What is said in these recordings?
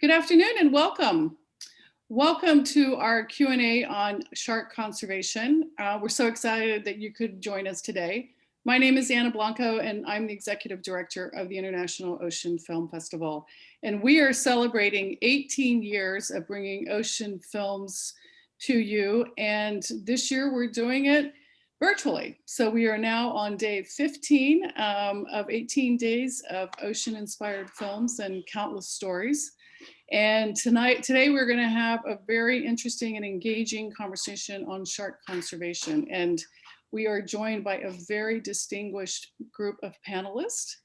Good afternoon and welcome. Welcome to our Q&A on shark conservation. We're so excited that you could join us today. My name is Anna Blanco and I'm the Executive Director of the International Ocean Film Festival. And we are celebrating 18 years of bringing ocean films to you. And this year we're doing it virtually. So we are now on day 15 of 18 days of ocean-inspired films and countless stories. And today we're going to have a very interesting and engaging conversation on shark conservation. And we are joined by a very distinguished group of panelists.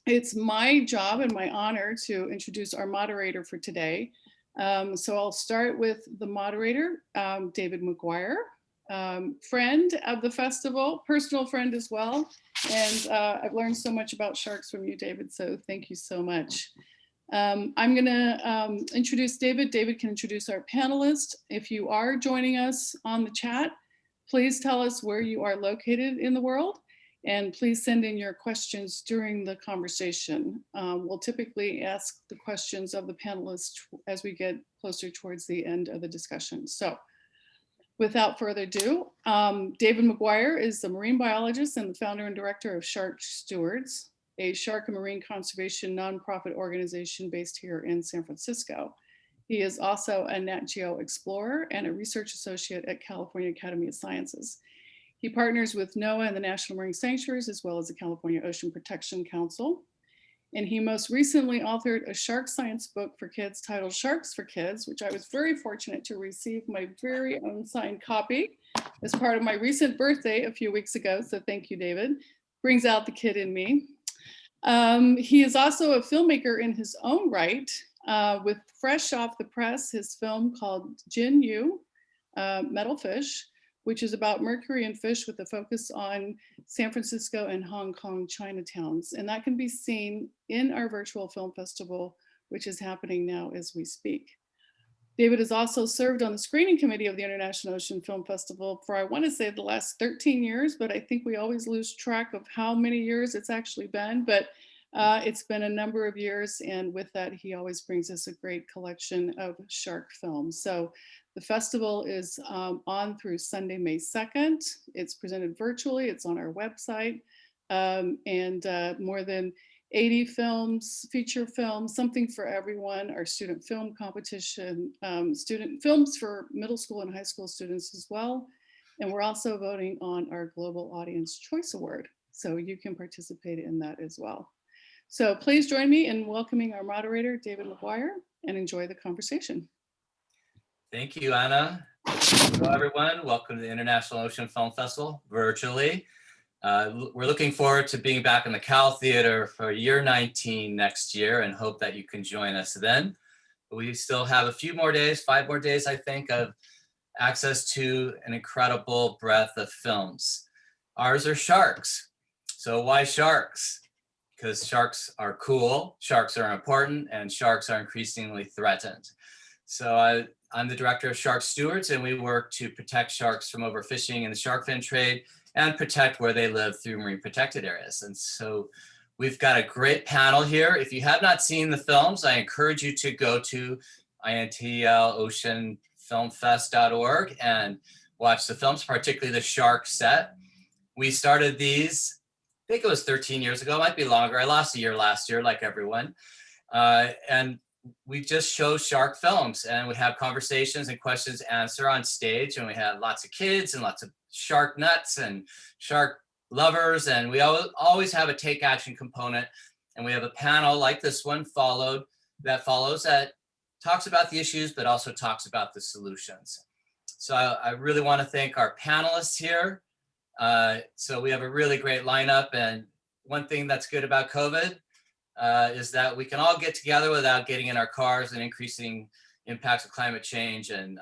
It's my job and my honor to introduce our moderator for today. So I'll start with the moderator, David McGuire, friend of the festival, personal friend as well. And I've learned so much about sharks from you, David, so thank you so much. I'm going to introduce David. David can introduce our panelists. If you are joining us on the chat, please tell us where you are located in the world, and please send in your questions during the conversation. We'll typically ask the questions of the panelists as we get closer towards the end of the discussion. So without further ado, David McGuire is the marine biologist and the founder and director of Shark Stewards, a shark and marine conservation nonprofit organization based here in San Francisco. He is also a Nat Geo explorer and a research associate at California Academy of Sciences. He partners with NOAA and the National Marine Sanctuaries, as well as the California Ocean Protection Council. And he most recently authored a shark science book for kids titled Sharks for Kids, which I was very fortunate to receive my very own signed copy as part of my recent birthday a few weeks ago. So thank you, David. Brings out the kid in me. He is also a filmmaker in his own right, with fresh off the press, his film called Jin Yu, Metal Fish, which is about mercury and fish with a focus on San Francisco and Hong Kong Chinatowns. And that can be seen in our virtual film festival, which is happening now as we speak. David has also served on the screening committee of the International Ocean Film Festival for, I want to say, the last 13 years, but I think we always lose track of how many years it's actually been, but it's been a number of years, and with that, he always brings us a great collection of shark films. So the festival is on through Sunday, May 2nd. It's presented virtually, it's on our website, and more than 80 films, feature films, something for everyone, our student film competition, student films for middle school and high school students as well. And we're also voting on our Global Audience Choice Award. So you can participate in that as well. So please join me in welcoming our moderator, David McGuire, and enjoy the conversation. Thank you, Anna. Hello, everyone. Welcome to the International Ocean Film Festival virtually. We're looking forward to being back in the Cal Theater for year 19 next year and hope that you can join us then. We still have a few more days, 5 more days, I think, of access to an incredible breadth of films. Ours are sharks. So why sharks? Because sharks are cool, sharks are important, and sharks are increasingly threatened. So I'm the director of Shark Stewards, and we work to protect sharks from overfishing in the shark fin trade and protect where they live through marine protected areas. And so we've got a great panel here. If you have not seen the films, I encourage you to go to intloceanfilmfest.org and watch the films, particularly the shark set. We started these, I think it was 13 years ago, it might be longer. I lost a year last year, like everyone. And we just show shark films, and we have conversations and questions answer on stage, and we have lots of kids and lots of shark nuts and shark lovers, and we always have a take action component, and we have a panel like this one that talks about the issues but also talks about the solutions. So I really want to thank our panelists here. So we have a really great lineup, and one thing that's good about COVID is that we can all get together without getting in our cars and increasing impacts of climate change and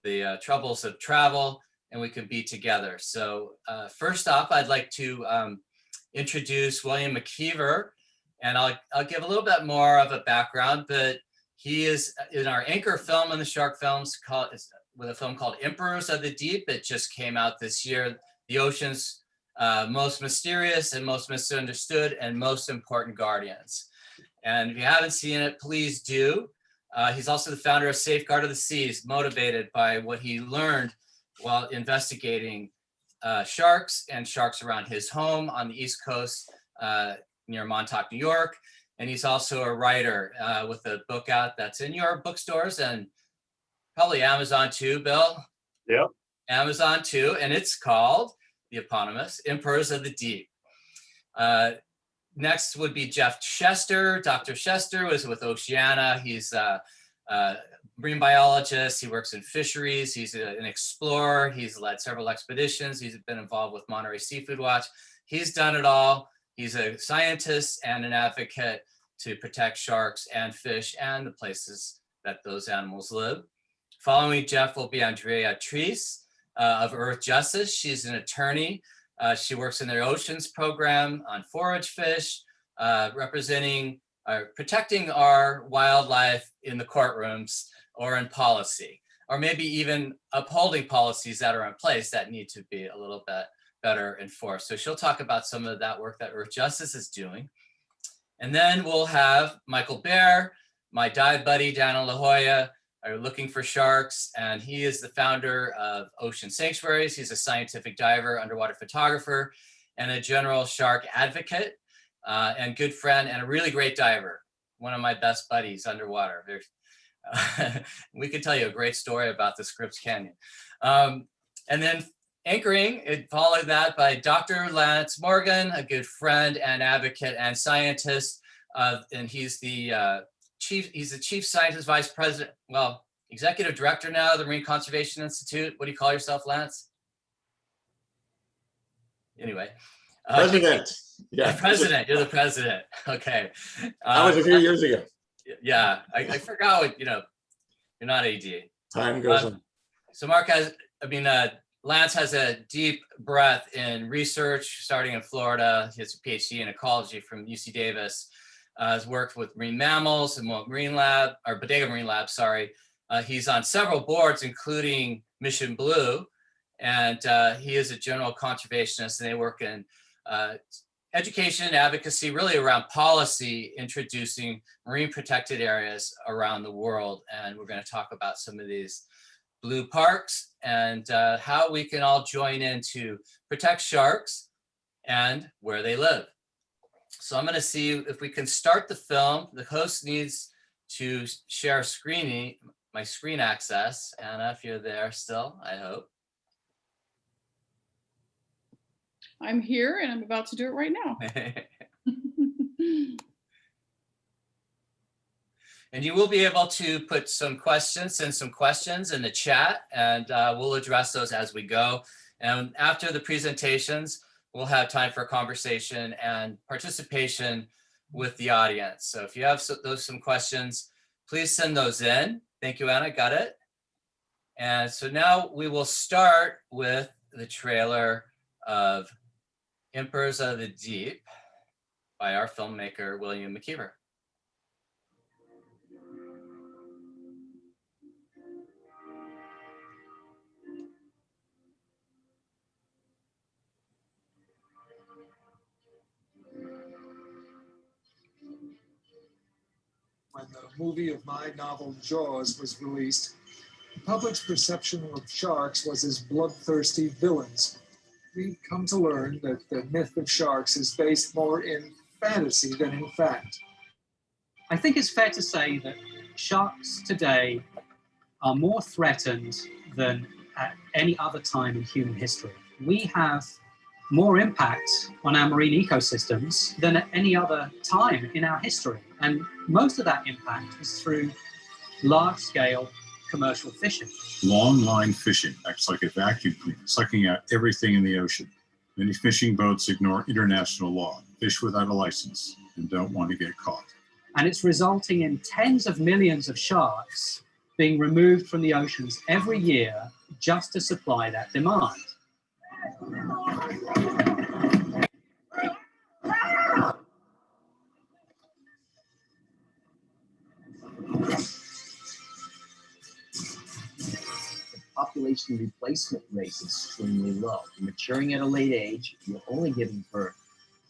the troubles of travel, and we can be together. So first off, I'd like to introduce William McKeever, and I'll give a little bit more of a background, but he is in our anchor film in the shark films with a film called Emperors of the Deep. It just came out this year. The ocean's most mysterious and most misunderstood and most important guardians. And if you haven't seen it, please do. He's also the founder of Safeguard of the Seas, motivated by what he learned while investigating sharks and sharks around his home on the East Coast near Montauk, New York. And he's also a writer with a book out that's in your bookstores and probably Amazon too, Bill. Yep. Amazon too, and it's called the eponymous Emperors of the Deep. Next would be Jeff Chester. Dr. Chester was with Oceana. He's a marine biologist. He works in fisheries. He's an explorer. He's led several expeditions. He's been involved with Monterey Seafood Watch. He's done it all. He's a scientist and an advocate to protect sharks and fish and the places that those animals live. Following Jeff will be Andrea Treese of Earth Justice. She's an attorney. She works in their oceans program on forage fish, representing, protecting our wildlife in the courtrooms or in policy, or maybe even upholding policies that are in place that need to be a little bit better enforced. So she'll talk about some of that work that Earth Justice is doing. And then we'll have Michael Baer, my dive buddy down in La Jolla, are looking for sharks, and he is the founder of Ocean Sanctuaries. He's a scientific diver, underwater photographer, and a general shark advocate, and good friend, and a really great diver. One of my best buddies underwater. We could tell you a great story about the Scripps Canyon. And then anchoring, it followed that by Dr. Lance Morgan, a good friend and advocate and scientist, and he's the chief scientist, vice president, well, executive director now of the Marine Conservation Institute. What do you call yourself, Lance? Anyway. President. Yeah, president. You're the president. Okay. That was a few years ago. Yeah, I forgot what, you're not AD. Time goes on. So Mark has, Lance has a deep breadth in research, starting in Florida. He has a PhD in ecology from UC Davis. Has worked with marine mammals and Marine Lab, or Bodega Marine Lab, sorry. He's on several boards, including Mission Blue, and he is a general conservationist, and they work in education, advocacy, really around policy, introducing marine protected areas around the world. And we're going to talk about some of these blue parks and how we can all join in to protect sharks and where they live. So I'm going to see if we can start the film. The host needs to share my screen access. Anna, if you're there still, I hope. I'm here and I'm about to do it right now. And you will be able to put some questions, send some questions in the chat, and we'll address those as we go. And after the presentations, we'll have time for conversation and participation with the audience. So if you have some questions, please send those in. Thank you, Anna, got it? And so now we will start with the trailer of Emperors of the Deep by our filmmaker, William McKeever. When the movie of my novel Jaws was released, the public's perception of sharks was as bloodthirsty villains. We've come to learn that the myth of sharks is based more in fantasy than in fact. I think it's fair to say that sharks today are more threatened than at any other time in human history. We have more impact on our marine ecosystems than at any other time in our history. And most of that impact is through large-scale commercial fishing. Long line fishing acts like a vacuum cleaner, sucking out everything in the ocean. Many fishing boats ignore international law, fish without a license, and don't want to get caught. And it's resulting in tens of millions of sharks being removed from the oceans every year just to supply that demand. Population replacement rate is extremely low. Maturing at a late age, you're only giving birth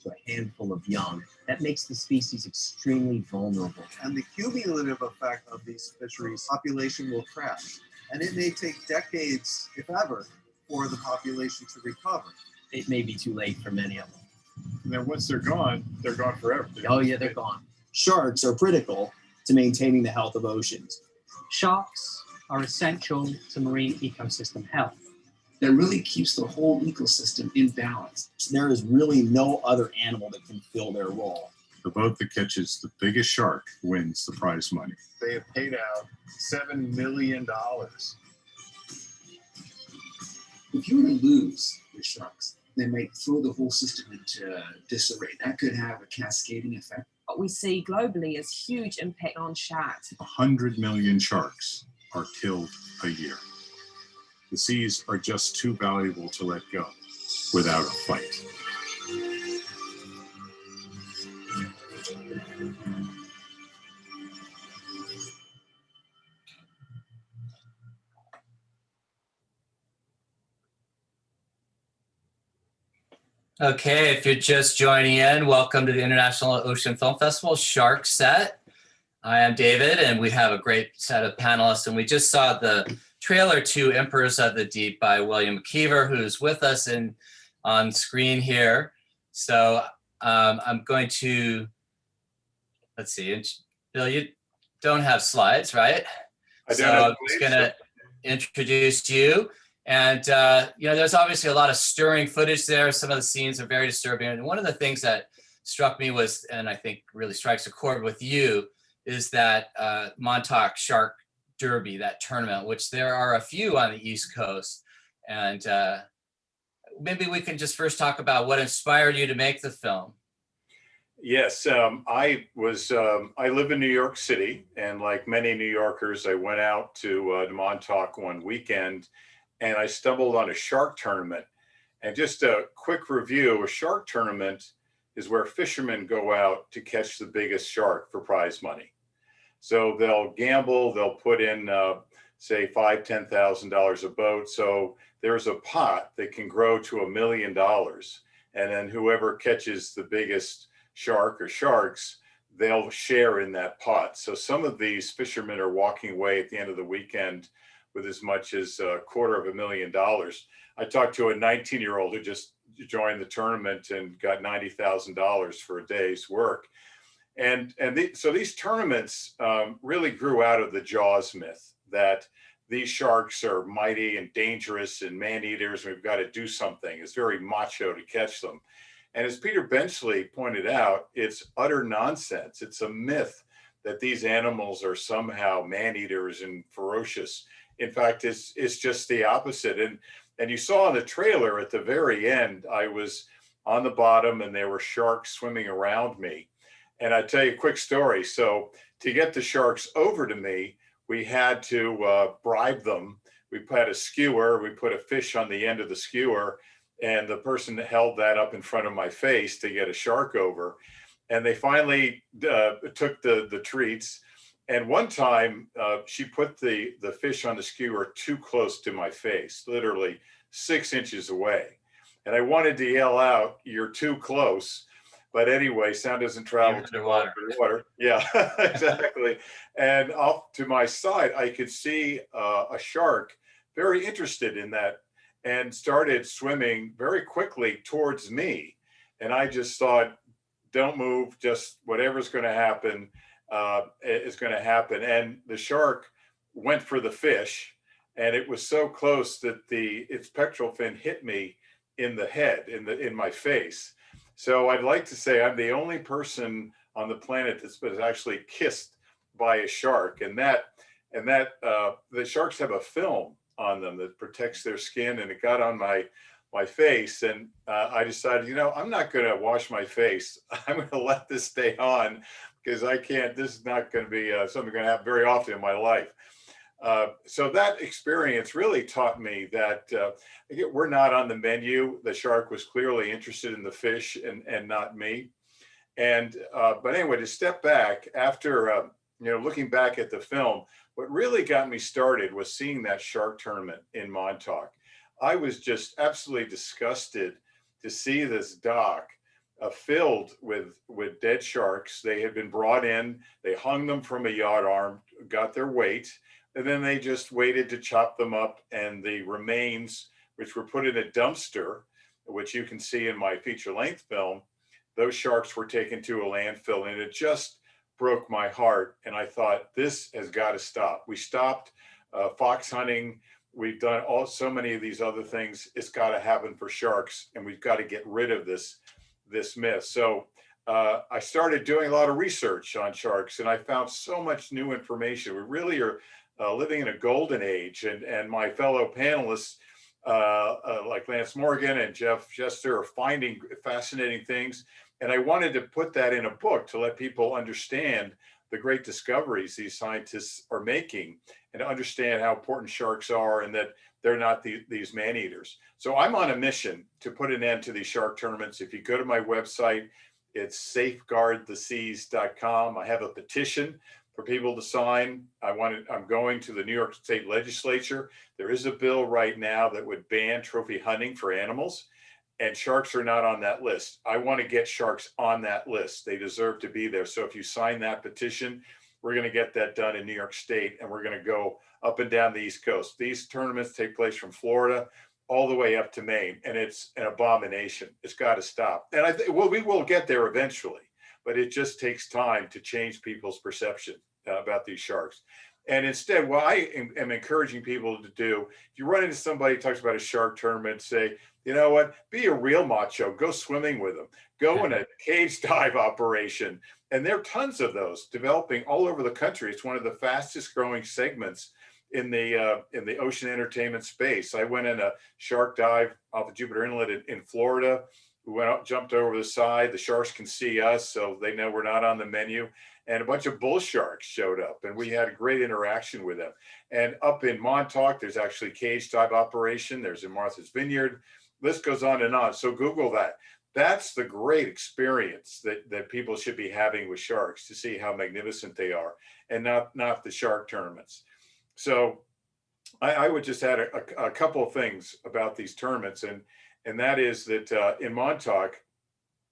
to a handful of young. That makes the species extremely vulnerable. And the cumulative effect of these fisheries, population will crash. And it may take decades, if ever, for the population to recover. It may be too late for many of them. And then once they're gone forever. Oh yeah, they're gone. Sharks are critical to maintaining the health of oceans. Sharks are essential to marine ecosystem health. That really keeps the whole ecosystem in balance. There is really no other animal that can fill their role. The boat that catches the biggest shark wins the prize money. They have paid out $7 million. If you were to lose the sharks, they might throw the whole system into disarray. That could have a cascading effect. What we see globally is huge impact on sharks. 100 million sharks are killed a year. The seas are just too valuable to let go without a fight. Okay, if you're just joining in, welcome to the International Ocean Film Festival Shark Set. I am David, and we have a great set of panelists, and we just saw the trailer to Emperors of the Deep by William McKeever, who's with us on screen here. So I'm going to, let's see, Bill, you don't have slides, right? I don't so have I'm just slides, gonna introduce you. And, there's obviously a lot of stirring footage there. Some of the scenes are very disturbing. And one of the things that struck me was, and I think really strikes a chord with you, is that Montauk Shark Derby, that tournament, which there are a few on the East Coast. And maybe we can just first talk about what inspired you to make the film. Yes, I live in New York City, and like many New Yorkers, I went out to Montauk one weekend, and I stumbled on a shark tournament. And just a quick review, a shark tournament is where fishermen go out to catch the biggest shark for prize money. So they'll gamble, they'll put in, say, $5,000, $10,000 a boat. So there's a pot that can grow to $1 million. And then whoever catches the biggest shark or sharks, they'll share in that pot. So some of these fishermen are walking away at the end of the weekend with as much as $250,000. I talked to a 19-year-old who just joined the tournament and got $90,000 for a day's work. So these tournaments really grew out of the Jaws myth that these sharks are mighty and dangerous and man-eaters, and we've got to do something. It's very macho to catch them. And as Peter Benchley pointed out, it's utter nonsense. It's a myth that these animals are somehow man-eaters and ferocious. In fact, it's just the opposite. And you saw in the trailer at the very end, I was on the bottom and there were sharks swimming around me. And I tell you a quick story. So to get the sharks over to me, we had to bribe them. We had a skewer, we put a fish on the end of the skewer, and the person held that up in front of my face to get a shark over. And they finally took the treats. And one time she put the fish on the skewer too close to my face, literally 6 inches away. And I wanted to yell out, "You're too close." But anyway, sound doesn't travel to water. Yeah, exactly. And off to my side, I could see a shark very interested in that and started swimming very quickly towards me. And I just thought, don't move, just whatever's going to happen is going to happen. And the shark went for the fish, and it was so close that its pectoral fin hit me in the head, in my face. So I'd like to say I'm the only person on the planet that's been actually kissed by a shark, and that the sharks have a film on them that protects their skin, and it got on my face, and I decided, I'm not going to wash my face. I'm going to let this stay on because I can't. This is not going to be something going to happen very often in my life. So that experience really taught me that we're not on the menu. The shark was clearly interested in the fish and not me. But anyway, to step back after looking back at the film, what really got me started was seeing that shark tournament in Montauk. I was just absolutely disgusted to see this dock filled with dead sharks. They had been brought in, they hung them from a yacht arm, got their weight, and then they just waited to chop them up, and the remains, which were put in a dumpster, which you can see in my feature-length film, those sharks were taken to a landfill, and it just broke my heart. And I thought, this has got to stop. We stopped fox hunting. We've done so many of these other things. It's got to happen for sharks, and we've got to get rid of this myth. So I started doing a lot of research on sharks, and I found so much new information. We really are living in a golden age, and my fellow panelists like Lance Morgan and Jeff Jester are finding fascinating things. And I wanted to put that in a book to let people understand the great discoveries these scientists are making, and to understand how important sharks are, and that they're not these man-eaters. So I'm on a mission to put an end to these shark tournaments. If you go to my website, it's safeguardtheseas.com. I have a petition for people to sign. I'm going to the New York State Legislature. There is a bill right now that would ban trophy hunting for animals, and sharks are not on that list. I want to get sharks on that list. They deserve to be there. So if you sign that petition, we're going to get that done in New York State, and we're going to go up and down the East Coast. These tournaments take place from Florida all the way up to Maine, and it's an abomination. It's got to stop. And we will get there eventually, but it just takes time to change people's perception about these sharks. And instead, what I am encouraging people to do, if you run into somebody who talks about a shark tournament, say, you know what, be a real macho, go swimming with them, go in a cage dive operation. And there are tons of those developing all over the country. It's one of the fastest growing segments in the ocean entertainment space. I went in a shark dive off of Jupiter Inlet in Florida. We went up, jumped over the side. The sharks can see us, so they know we're not on the menu. And a bunch of bull sharks showed up, and we had a great interaction with them. And up in Montauk, there's actually cage dive operation. There's in Martha's Vineyard. List goes on and on. So Google that. That's the great experience that people should be having with sharks, to see how magnificent they are, and not the shark tournaments. So I would just add a couple of things about these tournaments, and that is that in Montauk,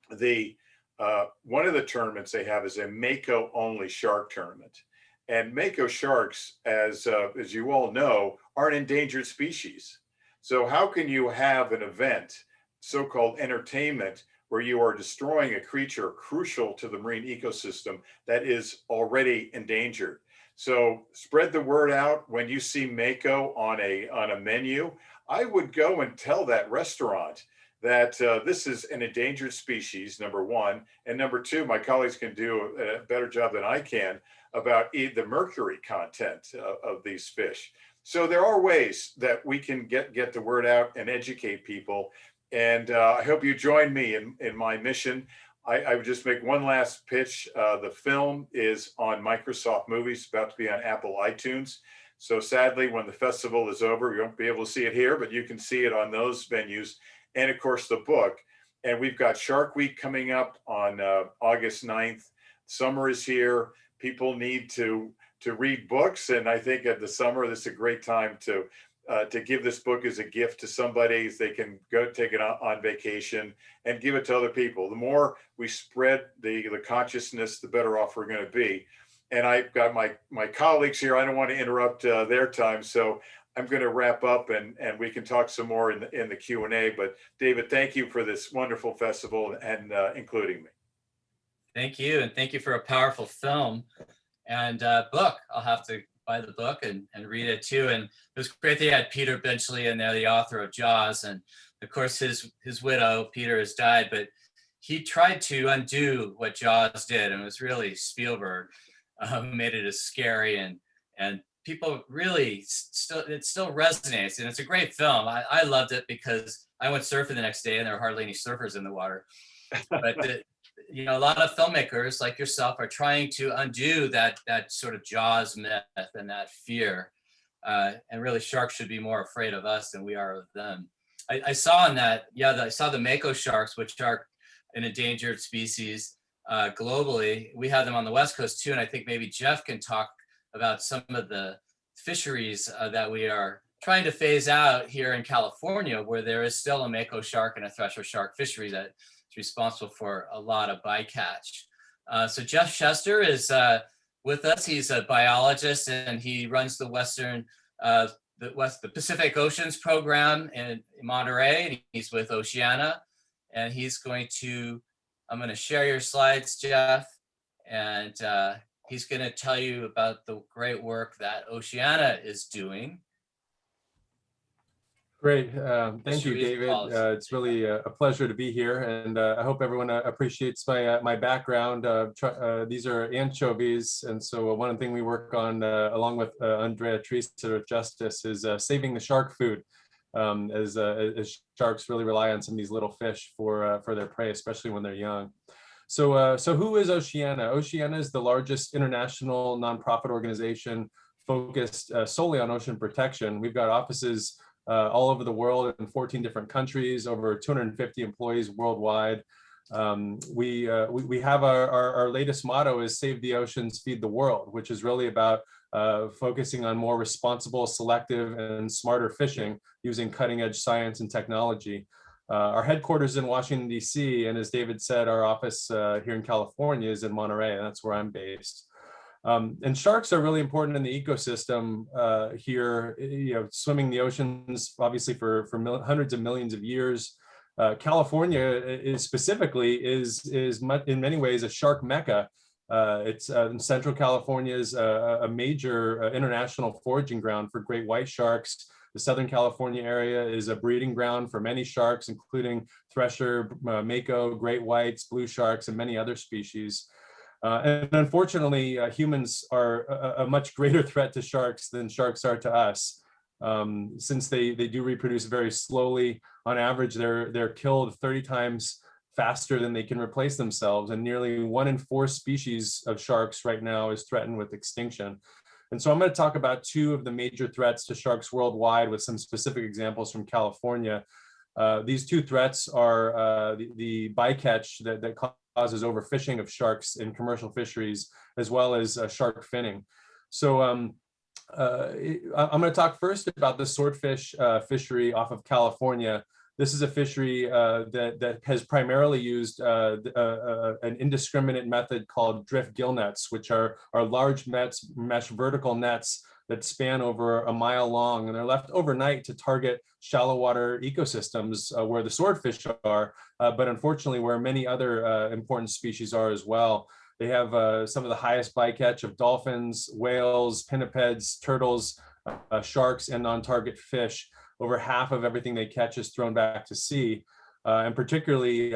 one of the tournaments they have is a Mako only shark tournament. And Mako sharks, as you all know, are an endangered species. So how can you have an event, so-called entertainment, where you are destroying a creature crucial to the marine ecosystem that is already endangered? So spread the word out. When you see Mako on a menu, I would go and tell that restaurant that this is an endangered species, number one. And number two, my colleagues can do a better job than I can about the mercury content of these fish. So there are ways that we can get the word out and educate people. And I hope you join me in my mission. I would just make one last pitch. The film is on Microsoft Movies, about to be on Apple iTunes. So sadly, when the festival is over, you won't be able to see it here, but you can see it on those venues. And of course, the book. And we've got Shark Week coming up on August 9th. Summer is here. People need to read books. And I think at the summer, this is a great time to give this book as a gift to somebody. They can go take it on vacation and give it to other people. The more we spread the consciousness, the better off we're going to be. And I've got my colleagues here. I don't want to interrupt their time. So I'm going to wrap up, and we can talk some more in the Q&A. But David, thank you for this wonderful festival and including me. Thank you. And thank you for a powerful film and book. I'll have to buy the book and read it too. And it was great they had Peter Benchley in there, the author of Jaws. And of course, his widow, Peter, has died, but he tried to undo what Jaws did. And it was really Spielberg who made it as scary, and people really it still resonates, and it's a great film. I loved it because I went surfing the next day and there were hardly any surfers in the water. But a lot of filmmakers like yourself are trying to undo that sort of Jaws myth and that fear. And really, sharks should be more afraid of us than we are of them. I saw I saw the Mako sharks, which are an endangered species globally. We have them on the West Coast too, and I think maybe Jeff can talk about some of the fisheries that we are trying to phase out here in California, where there is still a Mako shark and a thresher shark fishery that's He's responsible for a lot of bycatch. So Jeff Chester is with us. He's a biologist and he runs the the Pacific Oceans program in Monterey, and he's with Oceana. And I'm going to share your slides, Jeff, and he's going to tell you about the great work that Oceana is doing. Great. Thank you, David. It's really a pleasure to be here, and I hope everyone appreciates my background. These are anchovies, and so one thing we work on along with Andrea Treaster of Justice is saving the shark food, as sharks really rely on some of these little fish for their prey, especially when they're young. So who is Oceana? Oceana is the largest international nonprofit organization focused solely on ocean protection. We've got offices all over the world in 14 different countries, over 250 employees worldwide. We have our latest motto is save the oceans, feed the world, which is really about focusing on more responsible, selective, and smarter fishing using cutting edge science and technology. Our headquarters in Washington, D.C., and as David said, our office here in California is in Monterey, and that's where I'm based. And sharks are really important in the ecosystem here, swimming the oceans, obviously for hundreds of millions of years. California specifically is in many ways a shark mecca. Central California is a major international foraging ground for great white sharks. The Southern California area is a breeding ground for many sharks, including thresher, mako, great whites, blue sharks, and many other species. And unfortunately, humans are a much greater threat to sharks than sharks are to us. Since they do reproduce very slowly, on average, they're killed 30 times faster than they can replace themselves. And nearly 1 in 4 species of sharks right now is threatened with extinction. And so I'm going to talk about 2 of the major threats to sharks worldwide with some specific examples from California. These 2 threats are the bycatch that causes overfishing of sharks in commercial fisheries, as well as shark finning. So I'm going to talk first about the swordfish fishery off of California. This is a fishery that has primarily used an indiscriminate method called drift gill nets, which are large mesh vertical nets that span over a mile long, and they're left overnight to target shallow water ecosystems where the swordfish are, but unfortunately where many other important species are as well. They have some of the highest bycatch of dolphins, whales, pinnipeds, turtles, sharks, and non-target fish. Over half of everything they catch is thrown back to sea. And particularly,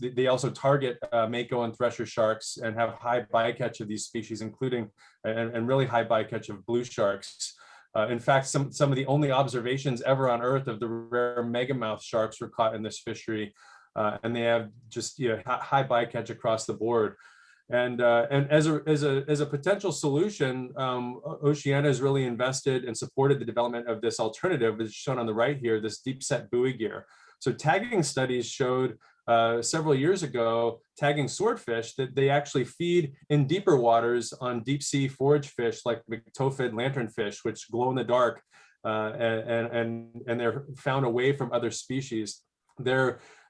they also target mako and thresher sharks and have high bycatch of these species, including and really high bycatch of blue sharks. In fact, some of the only observations ever on Earth of the rare megamouth sharks were caught in this fishery, and they have just high bycatch across the board. And as a potential solution, Oceana has really invested and supported the development of this alternative, as shown on the right here, this deep set buoy gear. So tagging studies showed several years ago, tagging swordfish, that they actually feed in deeper waters on deep sea forage fish like Myctophid lanternfish, which glow in the dark, and they're found away from other species.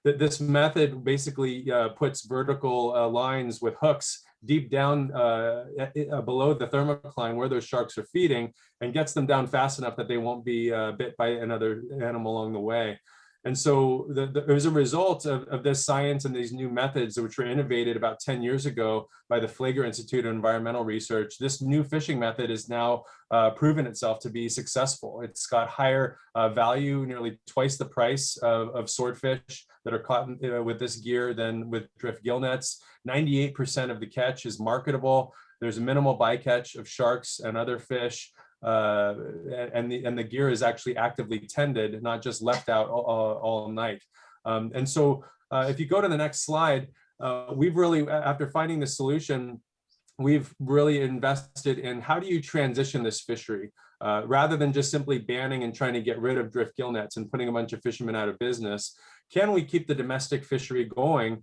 This method basically puts vertical lines with hooks deep down below the thermocline where those sharks are feeding, and gets them down fast enough that they won't be bit by another animal along the way. And so as a result of this science and these new methods, which were innovated about 10 years ago by the Flagler Institute of Environmental Research, this new fishing method is now proven itself to be successful. It's got higher value, nearly twice the price of swordfish that are caught with this gear than with drift gill nets. 98% of the catch is marketable. There's a minimal bycatch of sharks and other fish. And the gear is actually actively tended, not just left out all night. And so if you go to the next slide, we've really, after finding the solution, we've really invested in how do you transition this fishery rather than just simply banning and trying to get rid of drift gill nets and putting a bunch of fishermen out of business. Can we keep the domestic fishery going,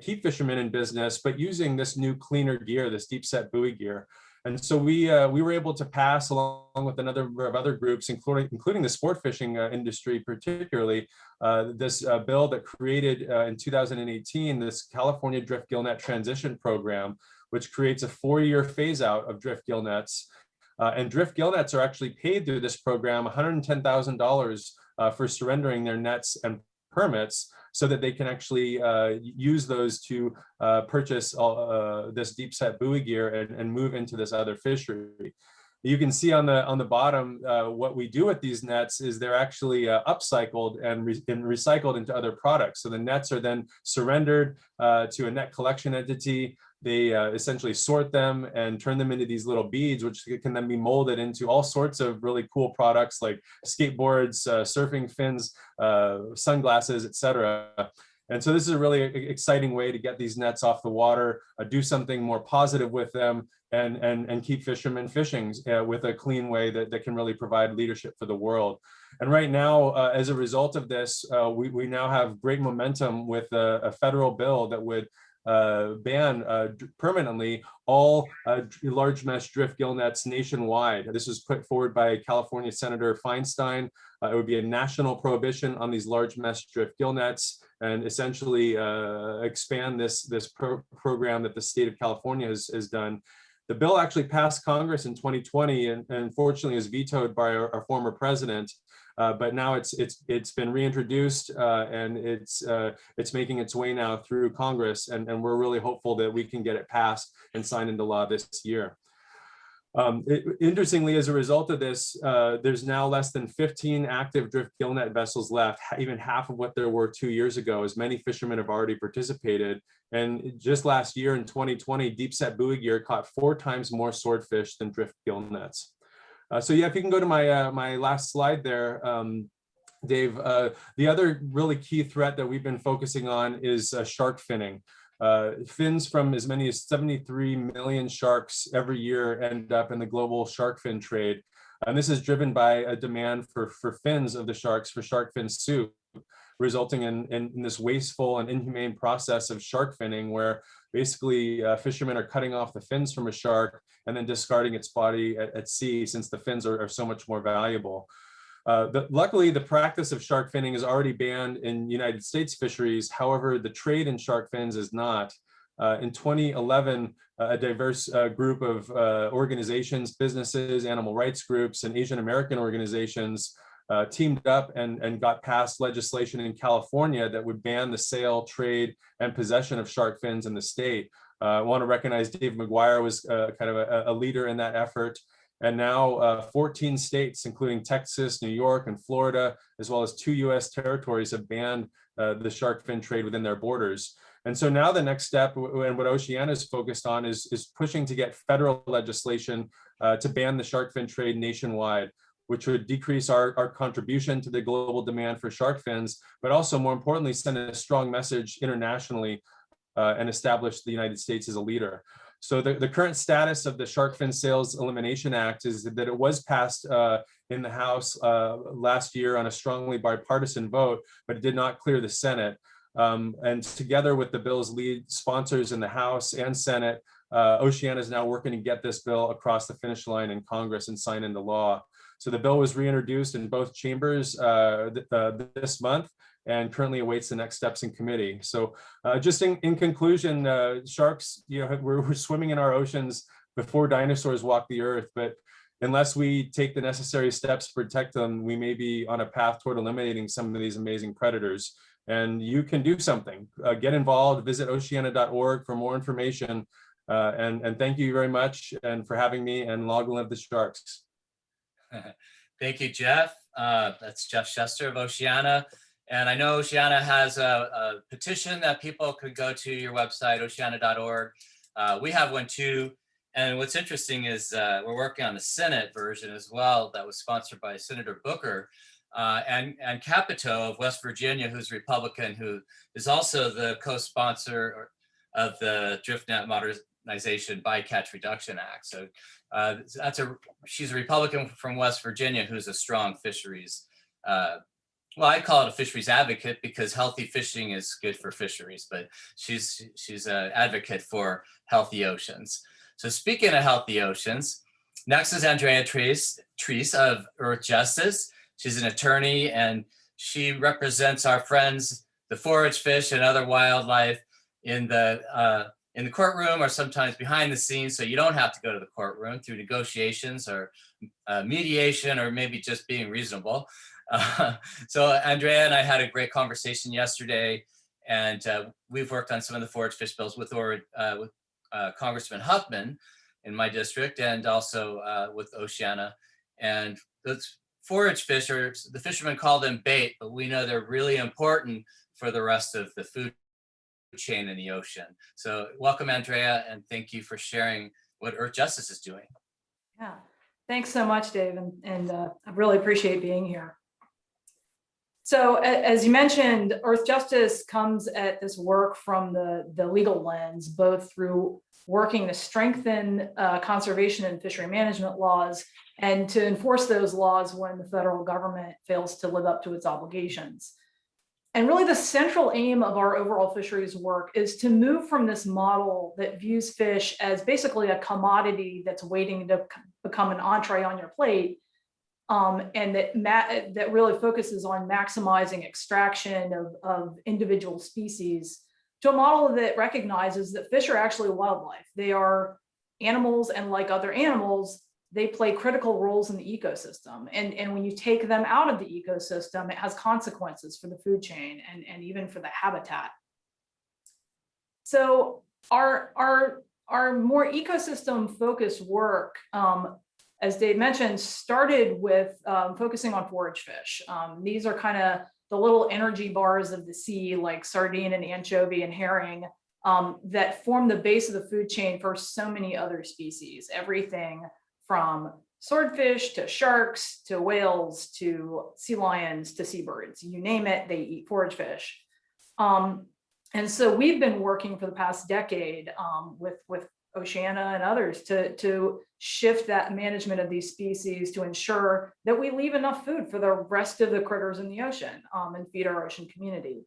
keep fishermen in business, but using this new cleaner gear, this deep set buoy gear? And so we were able to pass, along with a number of other groups, including the sport fishing industry particularly, this bill that created in 2018 this California Drift Gill Net Transition Program, which creates a 4-year phase out of drift gill nets. And drift gill nets are actually paid through this program $110,000 for surrendering their nets and permits, so that they can actually use those to purchase this deep set buoy gear and move into this other fishery. You can see on the bottom what we do with these nets is they're actually upcycled and recycled into other products. So the nets are then surrendered to a net collection entity. They essentially sort them and turn them into these little beads, which can then be molded into all sorts of really cool products like skateboards, surfing fins, sunglasses, etc. And so this is a really exciting way to get these nets off the water, do something more positive with them, and keep fishermen fishing with a clean way that can really provide leadership for the world. And right now, as a result of this, we now have great momentum with a federal bill that would ban permanently all large mesh drift gill nets nationwide. This was put forward by California Senator Feinstein. It would be a national prohibition on these large mesh drift gill nets, and essentially expand this program that the state of California has done. The bill actually passed Congress in 2020, and unfortunately was vetoed by our former president. But now it's been reintroduced, and it's making its way now through Congress, and we're really hopeful that we can get it passed and signed into law this year. Interestingly, as a result of this, there's now less than 15 active drift gill net vessels left, even half of what there were 2 years ago, as many fishermen have already participated. And just last year in 2020, deep set buoy gear caught 4 times more swordfish than drift gill nets. So yeah, if you can go to my last slide there, Dave. The other really key threat that we've been focusing on is shark finning. Fins from as many as 73 million sharks every year end up in the global shark fin trade. And this is driven by a demand for fins of the sharks, for shark fin soup, resulting in this wasteful and inhumane process of shark finning, where basically fishermen are cutting off the fins from a shark and then discarding its body at sea, since the fins are so much more valuable. Luckily, the practice of shark finning is already banned in United States fisheries. However, the trade in shark fins is not. In 2011, a diverse group of organizations, businesses, animal rights groups, and Asian American organizations teamed up and got passed legislation in California that would ban the sale, trade, and possession of shark fins in the state. I want to recognize Dave McGuire was kind of a leader in that effort. And now 14 states, including Texas, New York, and Florida, as well as 2 US territories, have banned the shark fin trade within their borders. And so now the next step, and what Oceana is focused on, is pushing to get federal legislation to ban the shark fin trade nationwide, which would decrease our contribution to the global demand for shark fins, but also, more importantly, send a strong message internationally and establish the United States as a leader. So the current status of the Shark Fin Sales Elimination Act is that it was passed in the House last year on a strongly bipartisan vote, but it did not clear the Senate. And together with the bill's lead sponsors in the House and Senate, Oceana is now working to get this bill across the finish line in Congress and sign into law. So the bill was reintroduced in both chambers this month, and currently awaits the next steps in committee. So just in conclusion, sharks, we're swimming in our oceans before dinosaurs walked the earth, but unless we take the necessary steps to protect them, we may be on a path toward eliminating some of these amazing predators. And you can do something. Get involved, visit oceana.org for more information. And thank you very much and for having me, and long live the sharks. Thank you, Jeff. That's Jeff Schuster of Oceana. And I know Oceana has a petition that people could go to your website, oceana.org. We have one too. And what's interesting is we're working on the Senate version as well, that was sponsored by Senator Booker and Capito of West Virginia, who's Republican, who is also the co-sponsor of the Drift Net Modernization Bycatch Reduction Act. So she's a Republican from West Virginia who's a strong fisheries well, I call it a fisheries advocate because healthy fishing is good for fisheries, but she's an advocate for healthy oceans. So speaking of healthy oceans, next is Andrea Treese of Earth Justice. She's an attorney and she represents our friends, the forage fish and other wildlife in the courtroom or sometimes behind the scenes, so you don't have to go to the courtroom through negotiations or mediation or maybe just being reasonable. So Andrea and I had a great conversation yesterday, and we've worked on some of the forage fish bills with Congressman Huffman in my district, and also with Oceana. And those forage fish, or the fishermen call them bait, but we know they're really important for the rest of the food chain in the ocean. So welcome, Andrea, and thank you for sharing what Earth Justice is doing. Yeah, thanks so much, Dave, and I really appreciate being here. So as you mentioned, Earth Justice comes at this work from the legal lens, both through working to strengthen conservation and fishery management laws and to enforce those laws when the federal government fails to live up to its obligations. And really the central aim of our overall fisheries work is to move from this model that views fish as basically a commodity that's waiting to become an entree on your plate, and that really focuses on maximizing extraction of individual species, to a model that recognizes that fish are actually wildlife. They are animals, and like other animals, they play critical roles in the ecosystem. And when you take them out of the ecosystem, it has consequences for the food chain and even for the habitat. So our more ecosystem focused work, as Dave mentioned, started with focusing on forage fish. These are kind of the little energy bars of the sea, like sardine and anchovy and herring, that form the base of the food chain for so many other species. Everything from swordfish to sharks to whales to sea lions to seabirds, you name it, they eat forage fish. And so we've been working for the past decade with Oceana and others to shift that management of these species to ensure that we leave enough food for the rest of the critters in the ocean and feed our ocean community.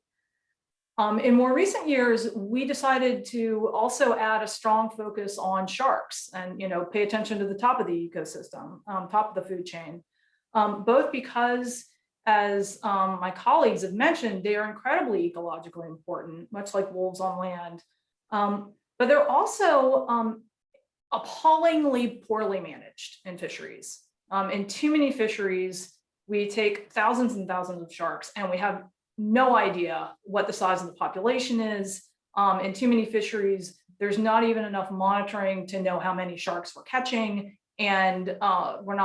In more recent years, we decided to also add a strong focus on sharks and, pay attention to the top of the ecosystem, top of the food chain, both because, as my colleagues have mentioned, they are incredibly ecologically important, much like wolves on land. But they're also appallingly poorly managed in fisheries. In too many fisheries, we take thousands and thousands of sharks and we have no idea what the size of the population is. In too many fisheries, there's not even enough monitoring to know how many sharks we're catching, and we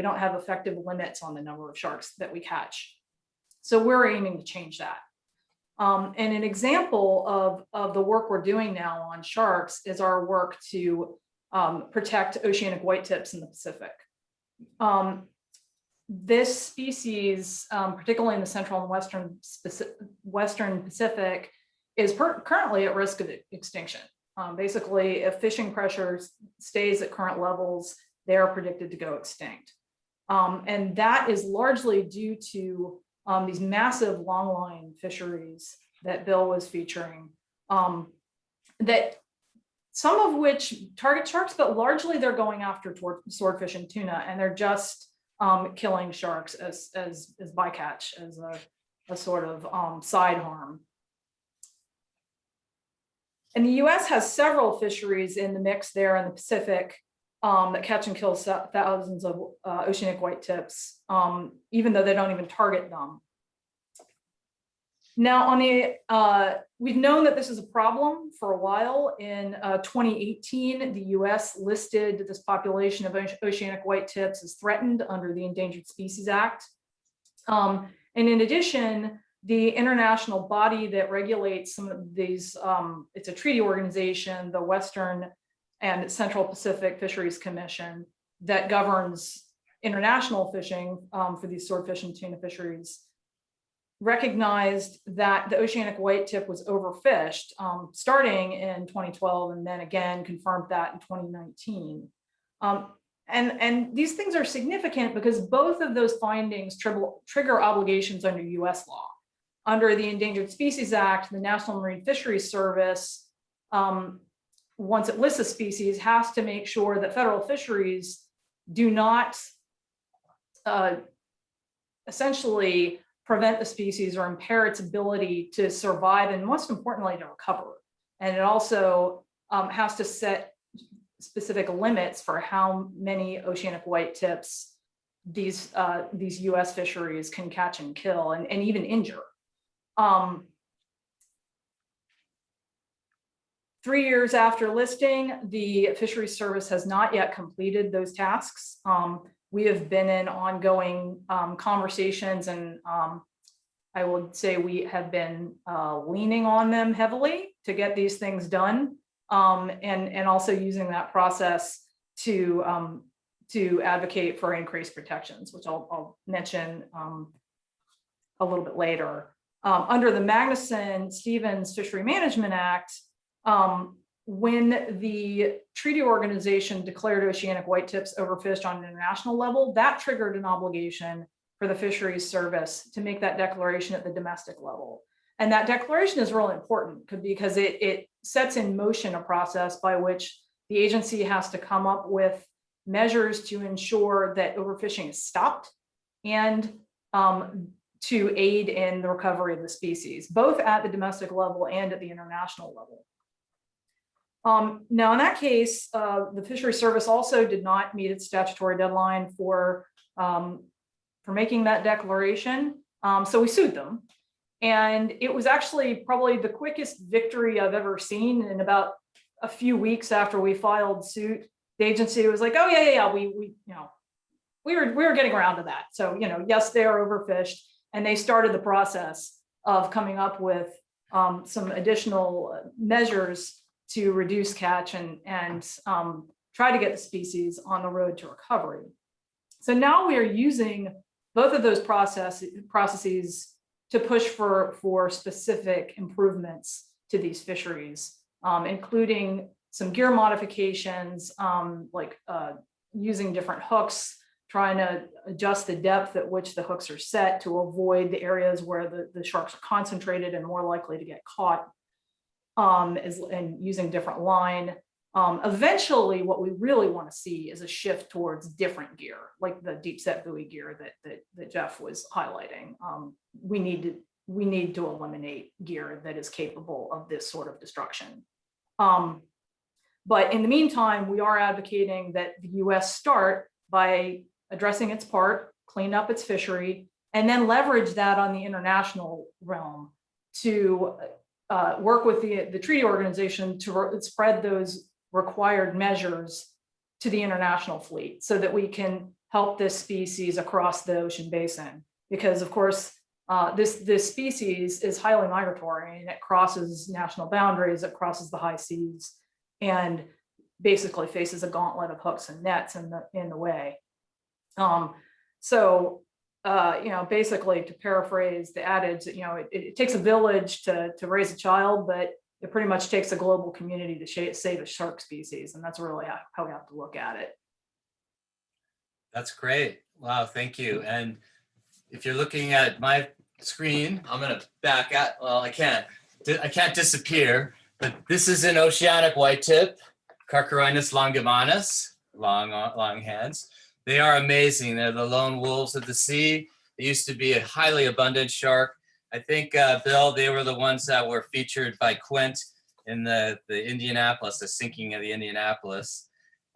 don't have effective limits on the number of sharks that we catch. So we're aiming to change that. And an example of the work we're doing now on sharks is our work to protect oceanic whitetips in the Pacific. This species, particularly in the central and western Pacific, is currently at risk of extinction. Basically, if fishing pressure stays at current levels, they are predicted to go extinct. And that is largely due to these massive longline fisheries that Bill was featuring, that some of which target sharks, but largely they're going after swordfish and tuna, and they're just killing sharks as bycatch, as a sort of side harm. And the US has several fisheries in the mix there in the Pacific that catch and kill thousands of oceanic whitetips, even though they don't even target them. Now, we've known that this is a problem for a while. In 2018, the US listed this population of oceanic whitetips as threatened under the Endangered Species Act. And in addition, the international body that regulates some of these, it's a treaty organization, the Western and Central Pacific Fisheries Commission, that governs international fishing for these swordfish and tuna fisheries, recognized that the oceanic whitetip was overfished starting in 2012, and then again confirmed that in 2019. And these things are significant because both of those findings trigger obligations under US law. Under the Endangered Species Act, the National Marine Fisheries Service once it lists a species, has to make sure that federal fisheries do not essentially prevent the species or impair its ability to survive and, most importantly, to recover. And it also has to set specific limits for how many oceanic white tips these U.S. fisheries can catch and kill and even injure. 3 years after listing, the Fisheries Service has not yet completed those tasks. We have been in ongoing conversations, and I would say we have been leaning on them heavily to get these things done, and also using that process to advocate for increased protections, which I'll mention a little bit later. Under the Magnuson-Stevens Fishery Management Act, when the treaty organization declared oceanic white tips overfished on an international level, that triggered an obligation for the Fisheries Service to make that declaration at the domestic level. And that declaration is really important because it sets in motion a process by which the agency has to come up with measures to ensure that overfishing is stopped and to aid in the recovery of the species, both at the domestic level and at the international level. Now, in that case, the Fisheries Service also did not meet its statutory deadline for making that declaration. So we sued them. And it was actually probably the quickest victory I've ever seen. In about a few weeks after we filed suit, the agency was like, "Oh yeah, we were getting around to that. So yes, they are overfished," and they started the process of coming up with some additional measures to reduce catch and try to get the species on the road to recovery. So now we are using both of those processes to push for specific improvements to these fisheries, including some gear modifications, like using different hooks, trying to adjust the depth at which the hooks are set to avoid the areas where the sharks are concentrated and more likely to get caught, and using different line. Eventually, what we really want to see is a shift towards different gear, like the deep set buoy gear that Jeff was highlighting. We need to eliminate gear that is capable of this sort of destruction. But in the meantime, we are advocating that the U.S. start by addressing its part, clean up its fishery, and then leverage that on the international realm to work with the treaty organization to spread those required measures to the international fleet so that we can help this species across the ocean basin. Because of course, this species is highly migratory and it crosses national boundaries, it crosses the high seas, and basically faces a gauntlet of hooks and nets in the way. Basically, to paraphrase the adage, it takes a village to raise a child, but it pretty much takes a global community to save a shark species, and that's really how we have to look at it. That's great. Wow, thank you. And if you're looking at my screen, I'm going to back out. Well, I can't disappear, but this is an oceanic white tip, Carcharodontis longimanus, long hands. They are amazing. They're the lone wolves of the sea. They used to be a highly abundant shark. I think, Bill, they were the ones that were featured by Quint in the Indianapolis, the sinking of the Indianapolis.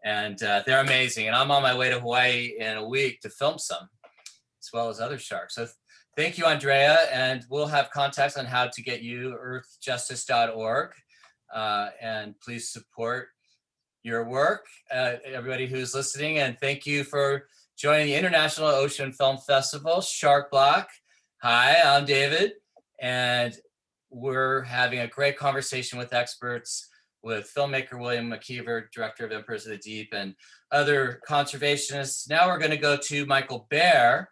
And they're amazing. And I'm on my way to Hawaii in a week to film some, as well as other sharks. So thank you, Andrea. And we'll have contacts on how to get you, earthjustice.org. And please support your work, everybody who's listening. And thank you for joining the International Ocean Film Festival, Shark Block. Hi, I'm David, and we're having a great conversation with experts, with filmmaker William McKeever, director of Emperors of the Deep, and other conservationists. Now we're going to go to Michael Baer,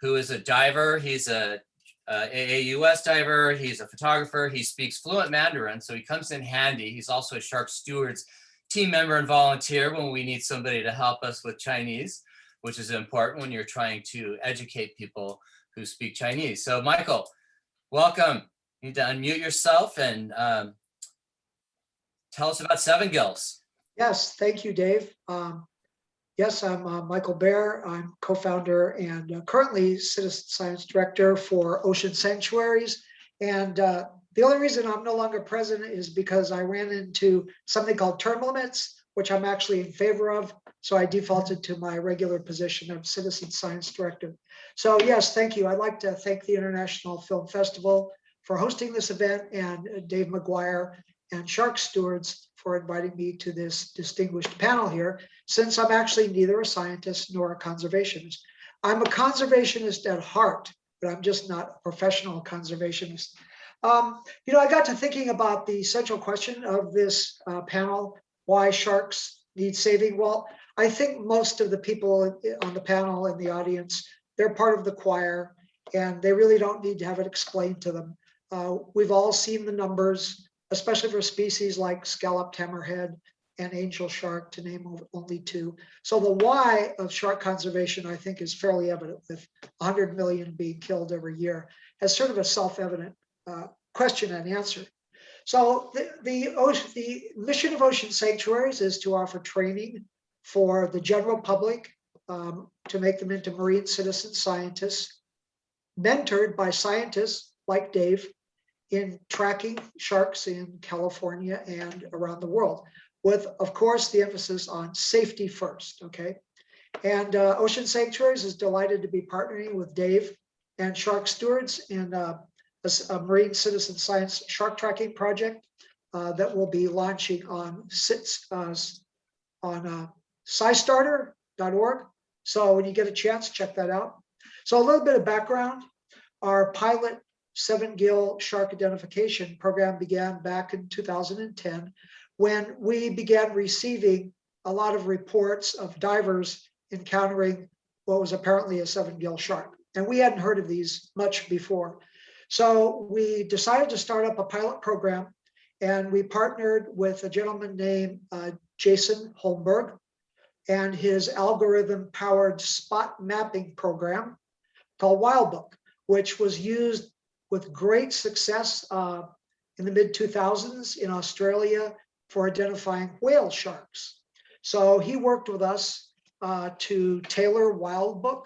who is a diver. He's a AAUS diver. He's a photographer. He speaks fluent Mandarin, so he comes in handy. He's also a Shark Stewards team member and volunteer when we need somebody to help us with Chinese, which is important when you're trying to educate people who speak Chinese. So Michael, welcome. You need to unmute yourself and Tell us about Seven Gills. Yes, thank you, Dave. Yes, I'm Michael Baer. I'm co-founder and currently citizen science director for Ocean Sanctuaries. And the only reason I'm no longer president is because I ran into something called term limits, which I'm actually in favor of. So I defaulted to my regular position of citizen science director. So yes, thank you. I'd like to thank the International Film Festival for hosting this event and Dave McGuire and Shark Stewards for inviting me to this distinguished panel here, since I'm actually neither a scientist nor a conservationist. I'm a conservationist at heart, but I'm just not a professional conservationist. You know, I got to thinking about the central question of this panel, why sharks need saving. Well, I think most of the people on the panel and the audience, they're part of the choir, and they really don't need to have it explained to them. We've all seen the numbers, especially for species like scalloped hammerhead and angel shark, to name only two. So the why of shark conservation, I think, is fairly evident, with 100 million being killed every year, as sort of a self-evident question and answer. So the mission of Ocean Sanctuaries is to offer training for the general public to make them into marine citizen scientists, mentored by scientists like Dave in tracking sharks in California and around the world, with, of course, the emphasis on safety first, okay? And Ocean Sanctuaries is delighted to be partnering with Dave and Shark Stewards in a marine citizen science shark tracking project that will be launching on SciStarter.org. So when you get a chance, check that out. So a little bit of background. Our pilot 7-gill shark identification program began back in 2010, when we began receiving a lot of reports of divers encountering what was apparently a 7-gill shark. And we hadn't heard of these much before. So we decided to start up a pilot program, and we partnered with a gentleman named Jason Holmberg and his algorithm-powered spot mapping program called Wildbook, which was used with great success in the mid-2000s in Australia for identifying whale sharks. So he worked with us to tailor Wildbook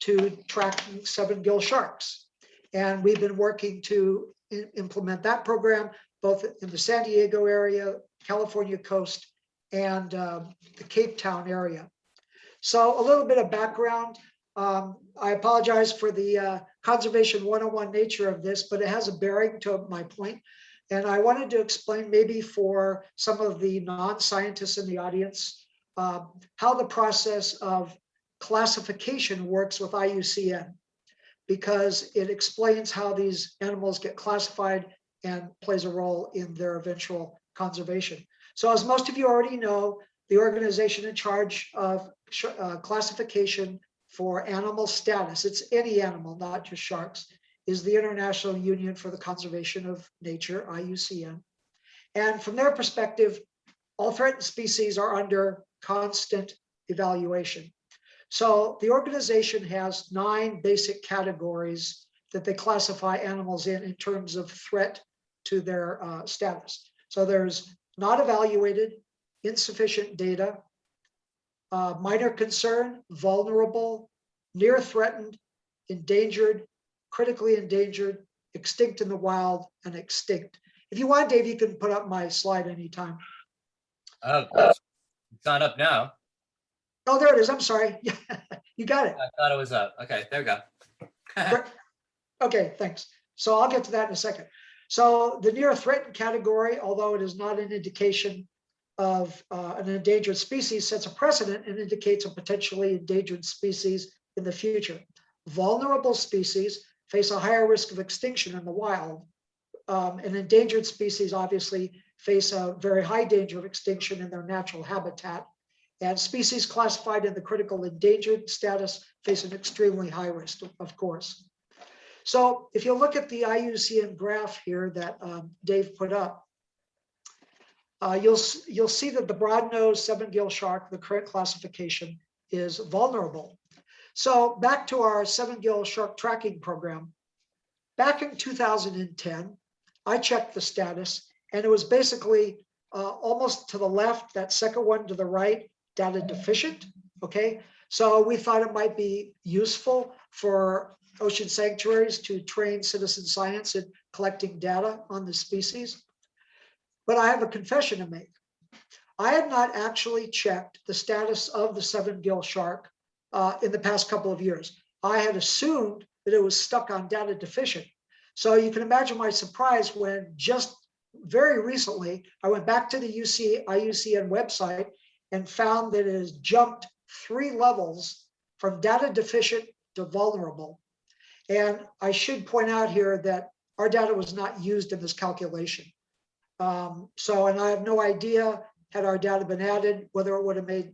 to tracking 7-gill sharks. And we've been working to implement that program both in the San Diego area, California coast, and the Cape Town area. So a little bit of background. I apologize for the conservation 101 nature of this, but it has a bearing to my point. And I wanted to explain, maybe for some of the non-scientists in the audience, how the process of classification works with IUCN, because it explains how these animals get classified and plays a role in their eventual conservation. So as most of you already know, the organization in charge of classification for animal status, it's any animal, not just sharks, is the International Union for the Conservation of Nature, IUCN. And from their perspective, all threatened species are under constant evaluation. So the organization has 9 basic categories that they classify animals in terms of threat to their status. So there's not evaluated, insufficient data, minor concern, vulnerable, near threatened, endangered, critically endangered, extinct in the wild, and extinct. If you want, Dave, you can put up my slide anytime. Oh, it's not up now. Oh, there it is. I'm sorry. You got it. I thought it was up. Okay, there we go. Okay, thanks. So I'll get to that in a second. So the near threatened category, although it is not an indication of an endangered species, sets a precedent and indicates a potentially endangered species in the future. Vulnerable species face a higher risk of extinction in the wild. And endangered species obviously face a very high danger of extinction in their natural habitat. And species classified in the critical endangered status face an extremely high risk, of course. So if you look at the IUCN graph here that Dave put up, you'll see that the broad-nosed 7-gill shark, the current classification, is vulnerable. So back to our 7-gill shark tracking program. Back in 2010, I checked the status, and it was basically almost to the left, that second one to the right, data deficient. Okay, so we thought it might be useful for ocean sanctuaries to train citizen science in collecting data on the species. But I have a confession to make. I had not actually checked the status of the 7-gill shark in the past couple of years. I had assumed that it was stuck on data deficient. So you can imagine my surprise when just very recently, I went back to the IUCN website and found that it has jumped 3 levels from data deficient to vulnerable. And I should point out here that our data was not used in this calculation. And I have no idea, had our data been added, whether it would have made,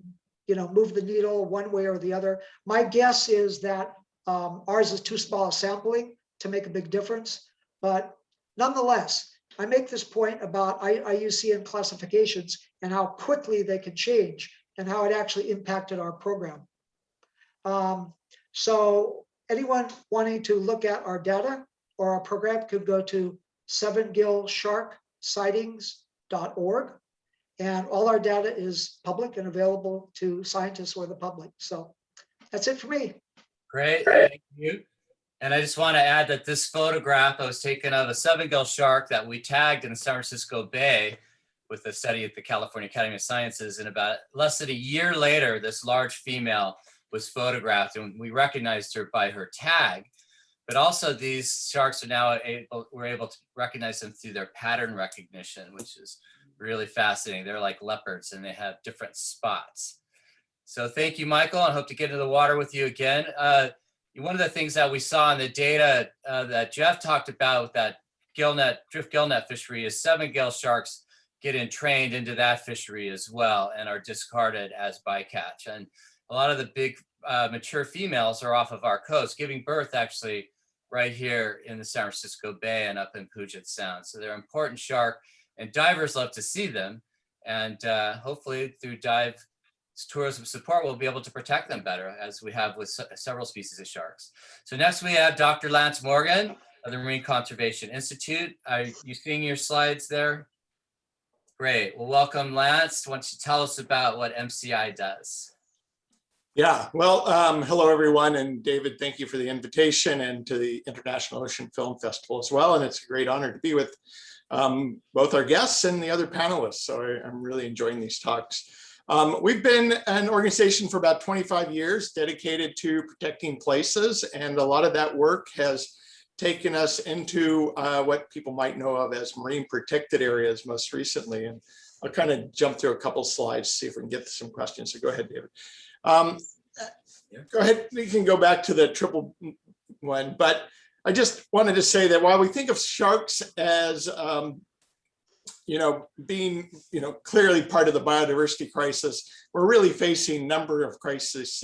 moved the needle one way or the other. My guess is that ours is too small a sampling to make a big difference. But nonetheless, I make this point about IUCN classifications and how quickly they can change and how it actually impacted our program. So anyone wanting to look at our data or our program could go to 7gillsharksightings.org. And all our data is public and available to scientists or the public. So that's it for me. Great, thank you. And I just want to add that this photograph was taken of a 7-gill shark that we tagged in the San Francisco Bay with a study at the California Academy of Sciences. And about less than a year later, this large female was photographed and we recognized her by her tag. But also these sharks are now we're able to recognize them through their pattern recognition, which is really fascinating. They're like leopards and they have different spots. So thank you, Michael. I hope to get into the water with you again. One of the things that we saw in the data that Jeff talked about, that drift gillnet fishery, is 7-gill sharks get entrained into that fishery as well and are discarded as bycatch. And a lot of the big mature females are off of our coast, giving birth actually right here in the San Francisco Bay and up in Puget Sound. So they're an important shark and divers love to see them. And hopefully through dive tourism support, we'll be able to protect them better, as we have with several species of sharks. So next we have Dr. Lance Morgan of the Marine Conservation Institute. Are you seeing your slides there? Great. Well, welcome, Lance. Why don't you tell us about what MCI does? Yeah, well, hello, everyone. And David, thank you for the invitation, and to the International Ocean Film Festival as well. And it's a great honor to be with both our guests and the other panelists. So I'm really enjoying these talks. We've been an organization for about 25 years dedicated to protecting places, and a lot of that work has taken us into what people might know of as marine protected areas most recently. And I'll kind of jump through a couple slides, see if we can get to some questions. So go ahead, David. Go ahead, you can go back to the triple one, but I just wanted to say that while we think of sharks as being, clearly part of the biodiversity crisis, we're really facing a number of crises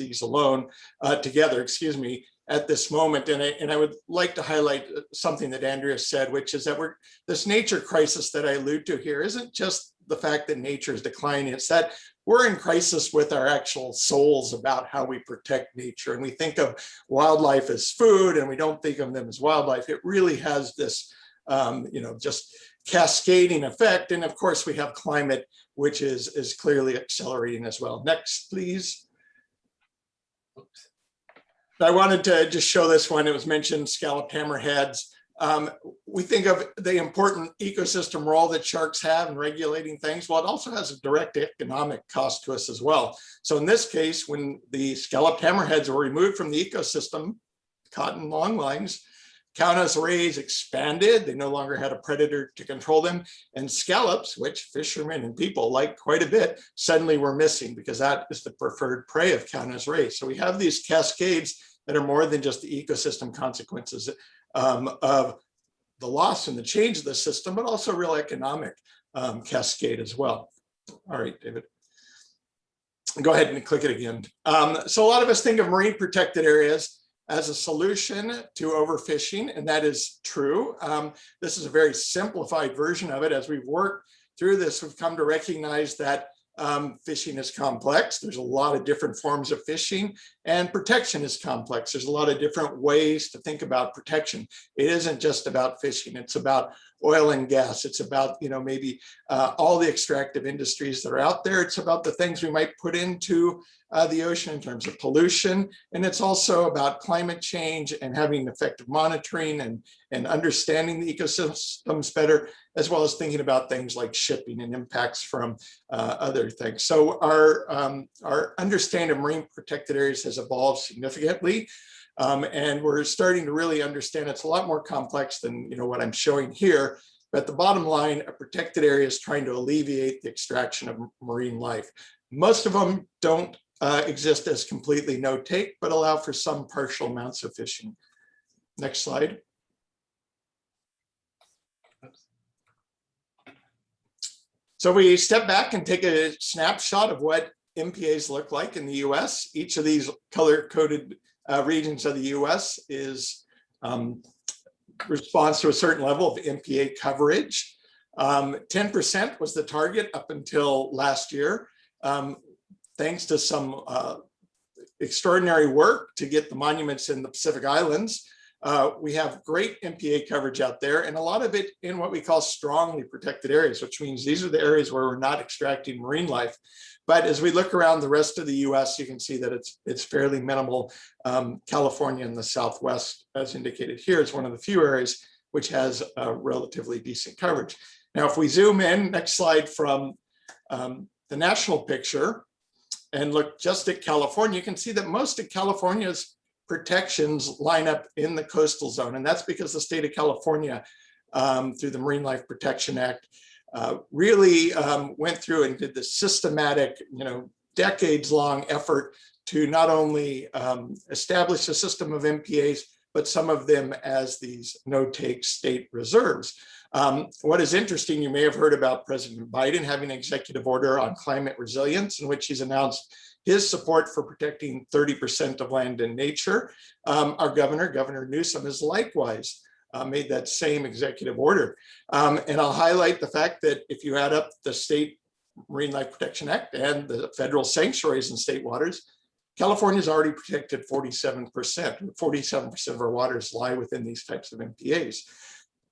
together, at this moment. And I would like to highlight something that Andrea said, which is that this nature crisis that I allude to here isn't just the fact that nature is declining, it's that we're in crisis with our actual souls about how we protect nature. And we think of wildlife as food, and we don't think of them as wildlife. It really has this, just cascading effect. And of course, we have climate, which is clearly accelerating as well. Next, please. Oops. I wanted to just show this one. It was mentioned, scalloped hammerheads. We think of the important ecosystem role that sharks have in regulating things. Well, it also has a direct economic cost to us as well. So in this case, when the scalloped hammerheads were removed from the ecosystem, caught in long lines, Kauna's rays expanded. They no longer had a predator to control them. And scallops, which fishermen and people like quite a bit, suddenly were missing, because that is the preferred prey of Kauna's rays. So we have these cascades that are more than just the ecosystem consequences of the loss and the change of the system, but also real economic cascade as well. All right, David. Go ahead and click it again. So a lot of us think of marine protected areas as a solution to overfishing, and that is true. This is a very simplified version of it. As we've worked through this, we've come to recognize that fishing is complex. There's a lot of different forms of fishing, and protection is complex. There's a lot of different ways to think about protection. It isn't just about fishing. It's about oil and gas. It's about, maybe all the extractive industries that are out there. It's about the things we might put into the ocean in terms of pollution. And it's also about climate change and having effective monitoring and understanding the ecosystems better, as well as thinking about things like shipping and impacts from other things. So our understanding of marine protected areas has evolved significantly. And we're starting to really understand it's a lot more complex than what I'm showing here. But the bottom line, a protected area is trying to alleviate the extraction of marine life. Most of them don't exist as completely no take, but allow for some partial amounts of fishing. Next slide. So we step back and take a snapshot of what MPAs look like in the US. Each of these color-coded regions of the US is responds to a certain level of MPA coverage. 10% was the target up until last year. Thanks to some extraordinary work to get the monuments in the Pacific Islands, we have great MPA coverage out there, and a lot of it in what we call strongly protected areas, which means these are the areas where we're not extracting marine life. But as we look around the rest of the US, you can see that it's fairly minimal. California in the Southwest, as indicated here, is one of the few areas which has a relatively decent coverage. Now, if we zoom in, next slide, from the national picture and look just at California, you can see that most of California's protections line up in the coastal zone. And that's because the state of California, through the Marine Life Protection Act, really went through and did this systematic, decades-long effort to not only establish a system of MPAs, but some of them as these no-take state reserves. What is interesting, you may have heard about President Biden having an executive order on climate resilience, in which he's announced his support for protecting 30% of land and nature. Our Governor Newsom, has likewise made that same executive order. And I'll highlight the fact that if you add up the State Marine Life Protection Act and the federal sanctuaries in state waters, California's already protected 47%. 47% of our waters lie within these types of MPAs.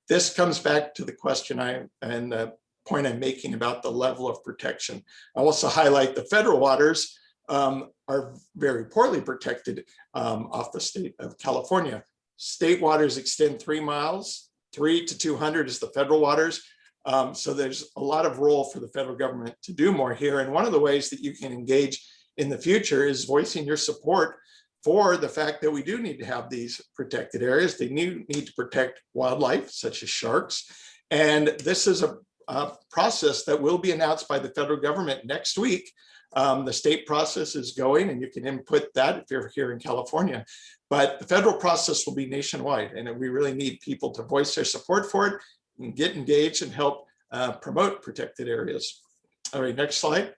This comes back to the question and the point I'm making about the level of protection. I also highlight the federal waters are very poorly protected off the state of California. State waters extend 3 miles, 3 to 200 is the federal waters. So there's a lot of role for the federal government to do more here. And one of the ways that you can engage in the future is voicing your support for the fact that we do need to have these protected areas. They need to protect wildlife, such as sharks. And this is a process that will be announced by the federal government next week. The state process is going, and you can input that if you're here in California. But the federal process will be nationwide, and we really need people to voice their support for it and get engaged and help promote protected areas. All right, next slide.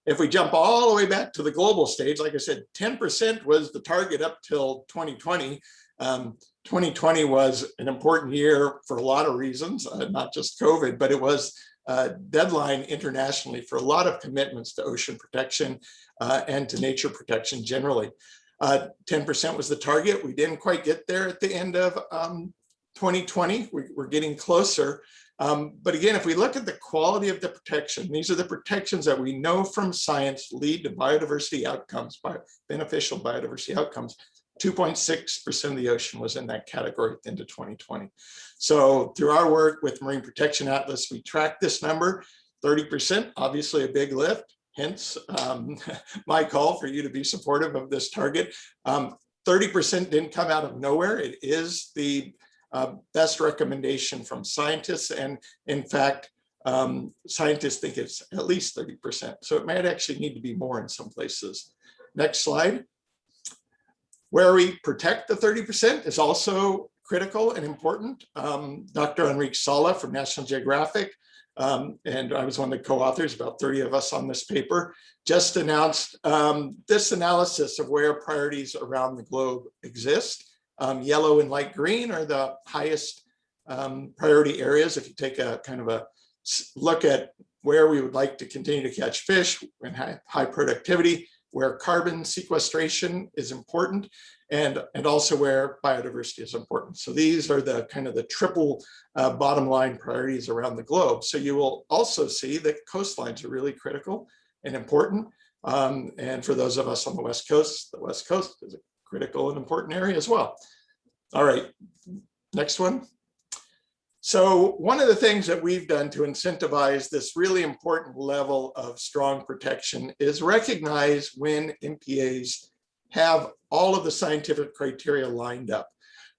If we jump all the way back to the global stage, like I said, 10% was the target up till 2020. 2020 was an important year for a lot of reasons, not just COVID, but it was a deadline internationally for a lot of commitments to ocean protection and to nature protection generally. 10% was the target. We didn't quite get there at the end of 2020. We're getting closer. But again, if we look at the quality of the protection, these are the protections that we know from science lead to biodiversity outcomes, beneficial biodiversity outcomes. 2.6% of the ocean was in that category at the end of 2020. So through our work with Marine Protection Atlas, we tracked this number, 30%, obviously a big lift, hence my call for you to be supportive of this target. 30% didn't come out of nowhere. It is the best recommendation from scientists. And in fact, scientists think it's at least 30%. So it might actually need to be more in some places. Next slide. Where we protect the 30% is also critical and important. Dr. Enrique Sala from National Geographic, and I was one of the co-authors, about 30 of us on this paper, just announced this analysis of where priorities around the globe exist. Yellow and light green are the highest priority areas. If you take a kind of a look at where we would like to continue to catch fish and high productivity, where carbon sequestration is important, and also where biodiversity is important. So these are the kind of the triple bottom line priorities around the globe. So you will also see that coastlines are really critical and important. And for those of us on the West Coast is a critical and important area as well. All right, next one. So one of the things that we've done to incentivize this really important level of strong protection is recognize when MPAs have all of the scientific criteria lined up.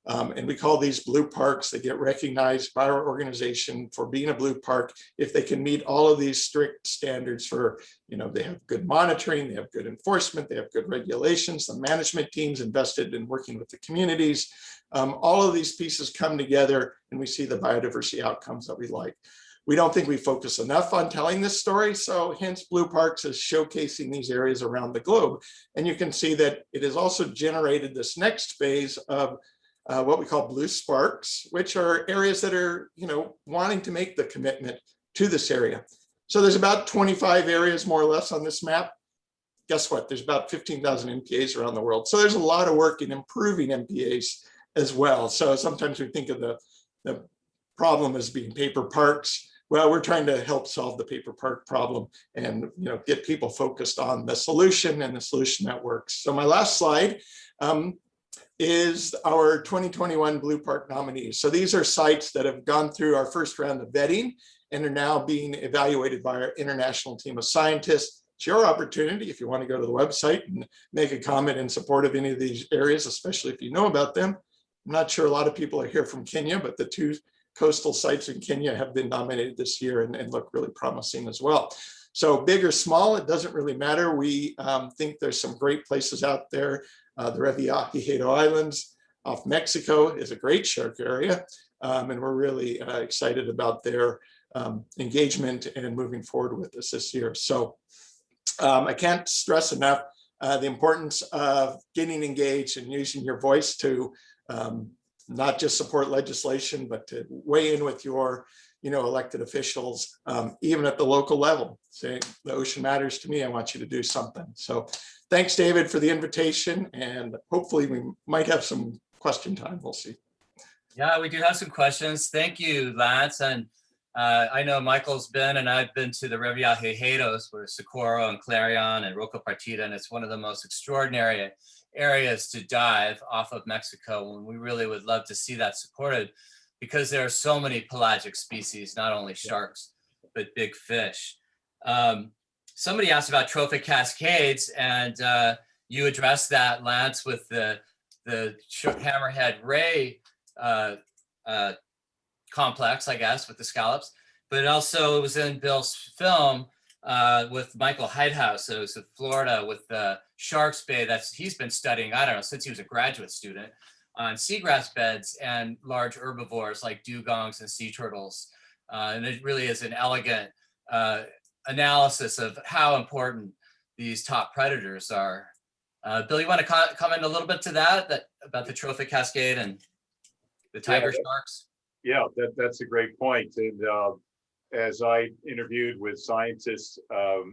And we call these blue parks. They get recognized by our organization for being a blue park if they can meet all of these strict standards for, they have good monitoring, they have good enforcement, they have good regulations, the management teams invested in working with the communities. All of these pieces come together and we see the biodiversity outcomes that we like. We don't think we focus enough on telling this story, so hence Blue Parks is showcasing these areas around the globe. And you can see that it has also generated this next phase of what we call Blue Sparks, which are areas that are, wanting to make the commitment to this area. So there's about 25 areas more or less on this map. Guess what? There's about 15,000 MPAs around the world. So there's a lot of work in improving MPAs as well. So sometimes we think of the problem as being paper parks. Well, we're trying to help solve the paper park problem and get people focused on the solution and the solution that works. So my last slide is our 2021 Blue Park nominees. So these are sites that have gone through our first round of vetting and are now being evaluated by our international team of scientists. It's your opportunity if you want to go to the website and make a comment in support of any of these areas, especially if you know about them. I'm not sure a lot of people are here from Kenya, but the 2 coastal sites in Kenya have been nominated this year and look really promising as well. So big or small, it doesn't really matter. We think there's some great places out there. The Revillagigedo Islands off Mexico is a great shark area. And we're really excited about their engagement and moving forward with this year. So I can't stress enough the importance of getting engaged and using your voice to not just support legislation, but to weigh in with your elected officials, even at the local level, saying the ocean matters to me, I want you to do something. So thanks, David, for the invitation, and hopefully we might have some question time, we'll see. Yeah, we do have some questions. Thank you, Lance. And I know Michael's been, and I've been to the Revillagigedos, where Socorro and Clarion and Roca Partida, and it's one of the most extraordinary areas to dive off of Mexico, and we really would love to see that supported because there are so many pelagic species, not only sharks, but big fish. Somebody asked about trophic cascades, and you addressed that, Lance, with the hammerhead ray complex, I guess, with the scallops, but also it was in Bill's film with Michael Heidhaus. So it was in Florida with the Sharks Bay he's been studying, I don't know, since he was a graduate student on seagrass beds and large herbivores like dugongs and sea turtles. And it really is an elegant analysis of how important these top predators are. Bill, you want to comment a little bit to that about the trophic cascade and the tiger sharks? Yeah, that's a great point. And as I interviewed with scientists,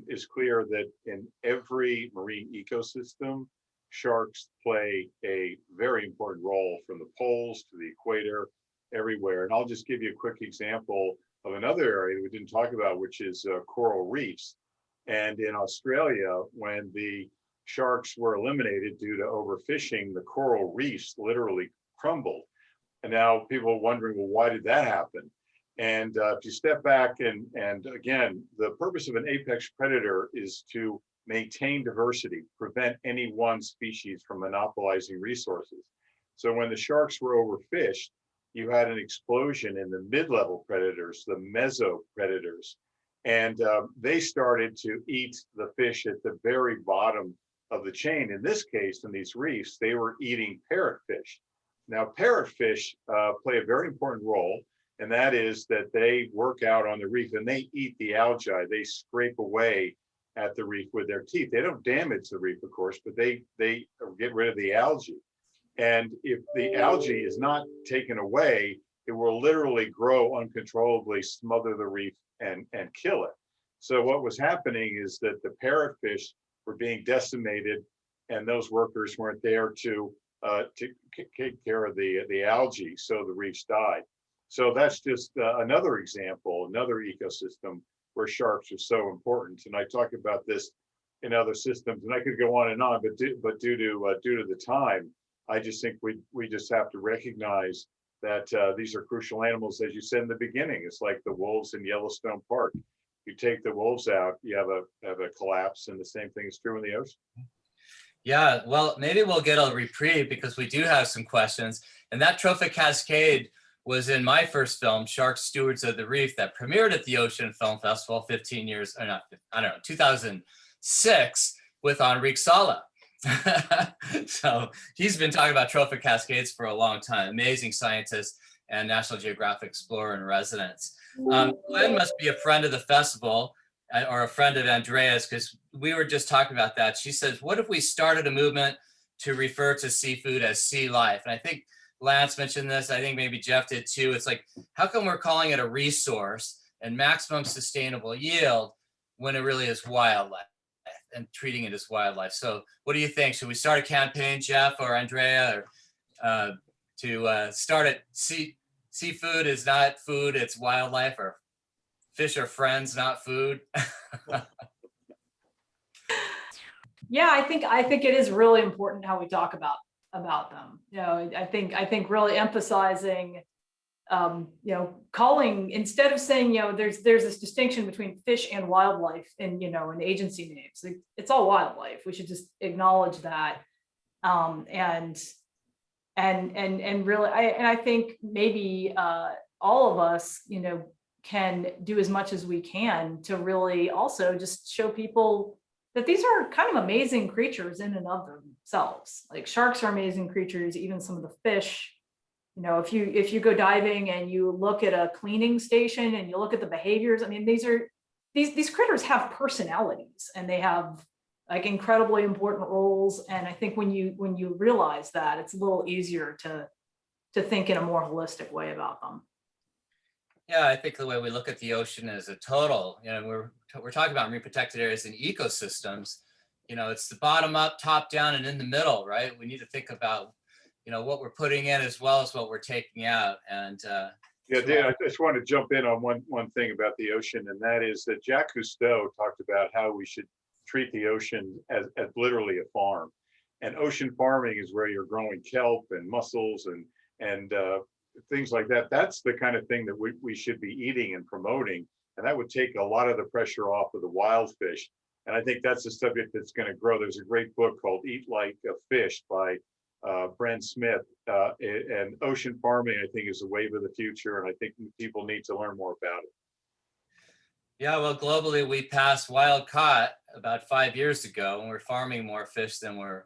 it's clear that in every marine ecosystem, sharks play a very important role from the poles to the equator, everywhere. And I'll just give you a quick example of another area that we didn't talk about, which is coral reefs. And in Australia, when the sharks were eliminated due to overfishing, the coral reefs literally crumbled. And now people are wondering, well, why did that happen? And if you step back and again, the purpose of an apex predator is to maintain diversity, prevent any one species from monopolizing resources. So when the sharks were overfished, you had an explosion in the mid-level predators, the meso predators, and they started to eat the fish at the very bottom of the chain. In this case, in these reefs, they were eating parrotfish. Now, parrotfish play a very important role, and that is that they work out on the reef and they eat the algae. They scrape away at the reef with their teeth. They don't damage the reef, of course, but they get rid of the algae. And if the algae is not taken away, it will literally grow uncontrollably, smother the reef and kill it. So what was happening is that the parrotfish were being decimated, and those workers weren't there to take care of the algae, so the reefs died. So that's just another example, another ecosystem where sharks are so important. And I talk about this in other systems, and I could go on and on, but due to the time, I just think we just have to recognize that these are crucial animals, as you said in the beginning. It's like the wolves in Yellowstone Park. You take the wolves out, you have a collapse, and the same thing is true in the ocean. Yeah, well, maybe we'll get a reprieve because we do have some questions. And that trophic cascade was in my first film, Sharks Stewards of the Reef, that premiered at the Ocean Film Festival 15 years, or not, I don't know, 2006 with Enrique Sala. So he's been talking about trophic cascades for a long time. Amazing scientist and National Geographic explorer in residence. Glenn must be a friend of the festival or a friend of Andrea's, because we were just talking about that. She says, what if we started a movement to refer to seafood as sea life? And I think Lance mentioned this. I think maybe Jeff did too. It's like, how come we're calling it a resource and maximum sustainable yield when it really is wildlife and treating it as wildlife? So what do you think? Should we start a campaign, Jeff or Andrea, or to start it? Seafood is not food, it's wildlife, or fish are friends, not food? Yeah, I think it is really important how we talk about them. You know, I think really emphasizing, calling, instead of saying, there's this distinction between fish and wildlife in agency names. It's all wildlife. We should just acknowledge that. And really, I think maybe all of us, can do as much as we can to really also just show people that these are kind of amazing creatures in and of themselves. Like sharks are amazing creatures, even some of the fish. If you go diving and you look at a cleaning station and you look at the behaviors, I mean, these critters have personalities and they have like incredibly important roles. And I think when you realize that, it's a little easier to think in a more holistic way about them. Yeah, I think the way we look at the ocean as a total, we're talking about marine protected areas and ecosystems. It's the bottom up, top down, and in the middle, right? We need to think about, what we're putting in as well as what we're taking out. And yeah, Dan, I just want to jump in on one thing about the ocean, and that is that Jacques Cousteau talked about how we should treat the ocean as literally a farm. And ocean farming is where you're growing kelp and mussels and things like that. That's the kind of thing that we should be eating and promoting. And that would take a lot of the pressure off of the wild fish. And I think that's a subject that's going to grow. There's a great book called Eat Like a Fish by Bren Smith. And ocean farming, I think, is a wave of the future. And I think people need to learn more about it. Yeah, well, globally, we passed wild caught about 5 years ago, and we're farming more fish than we're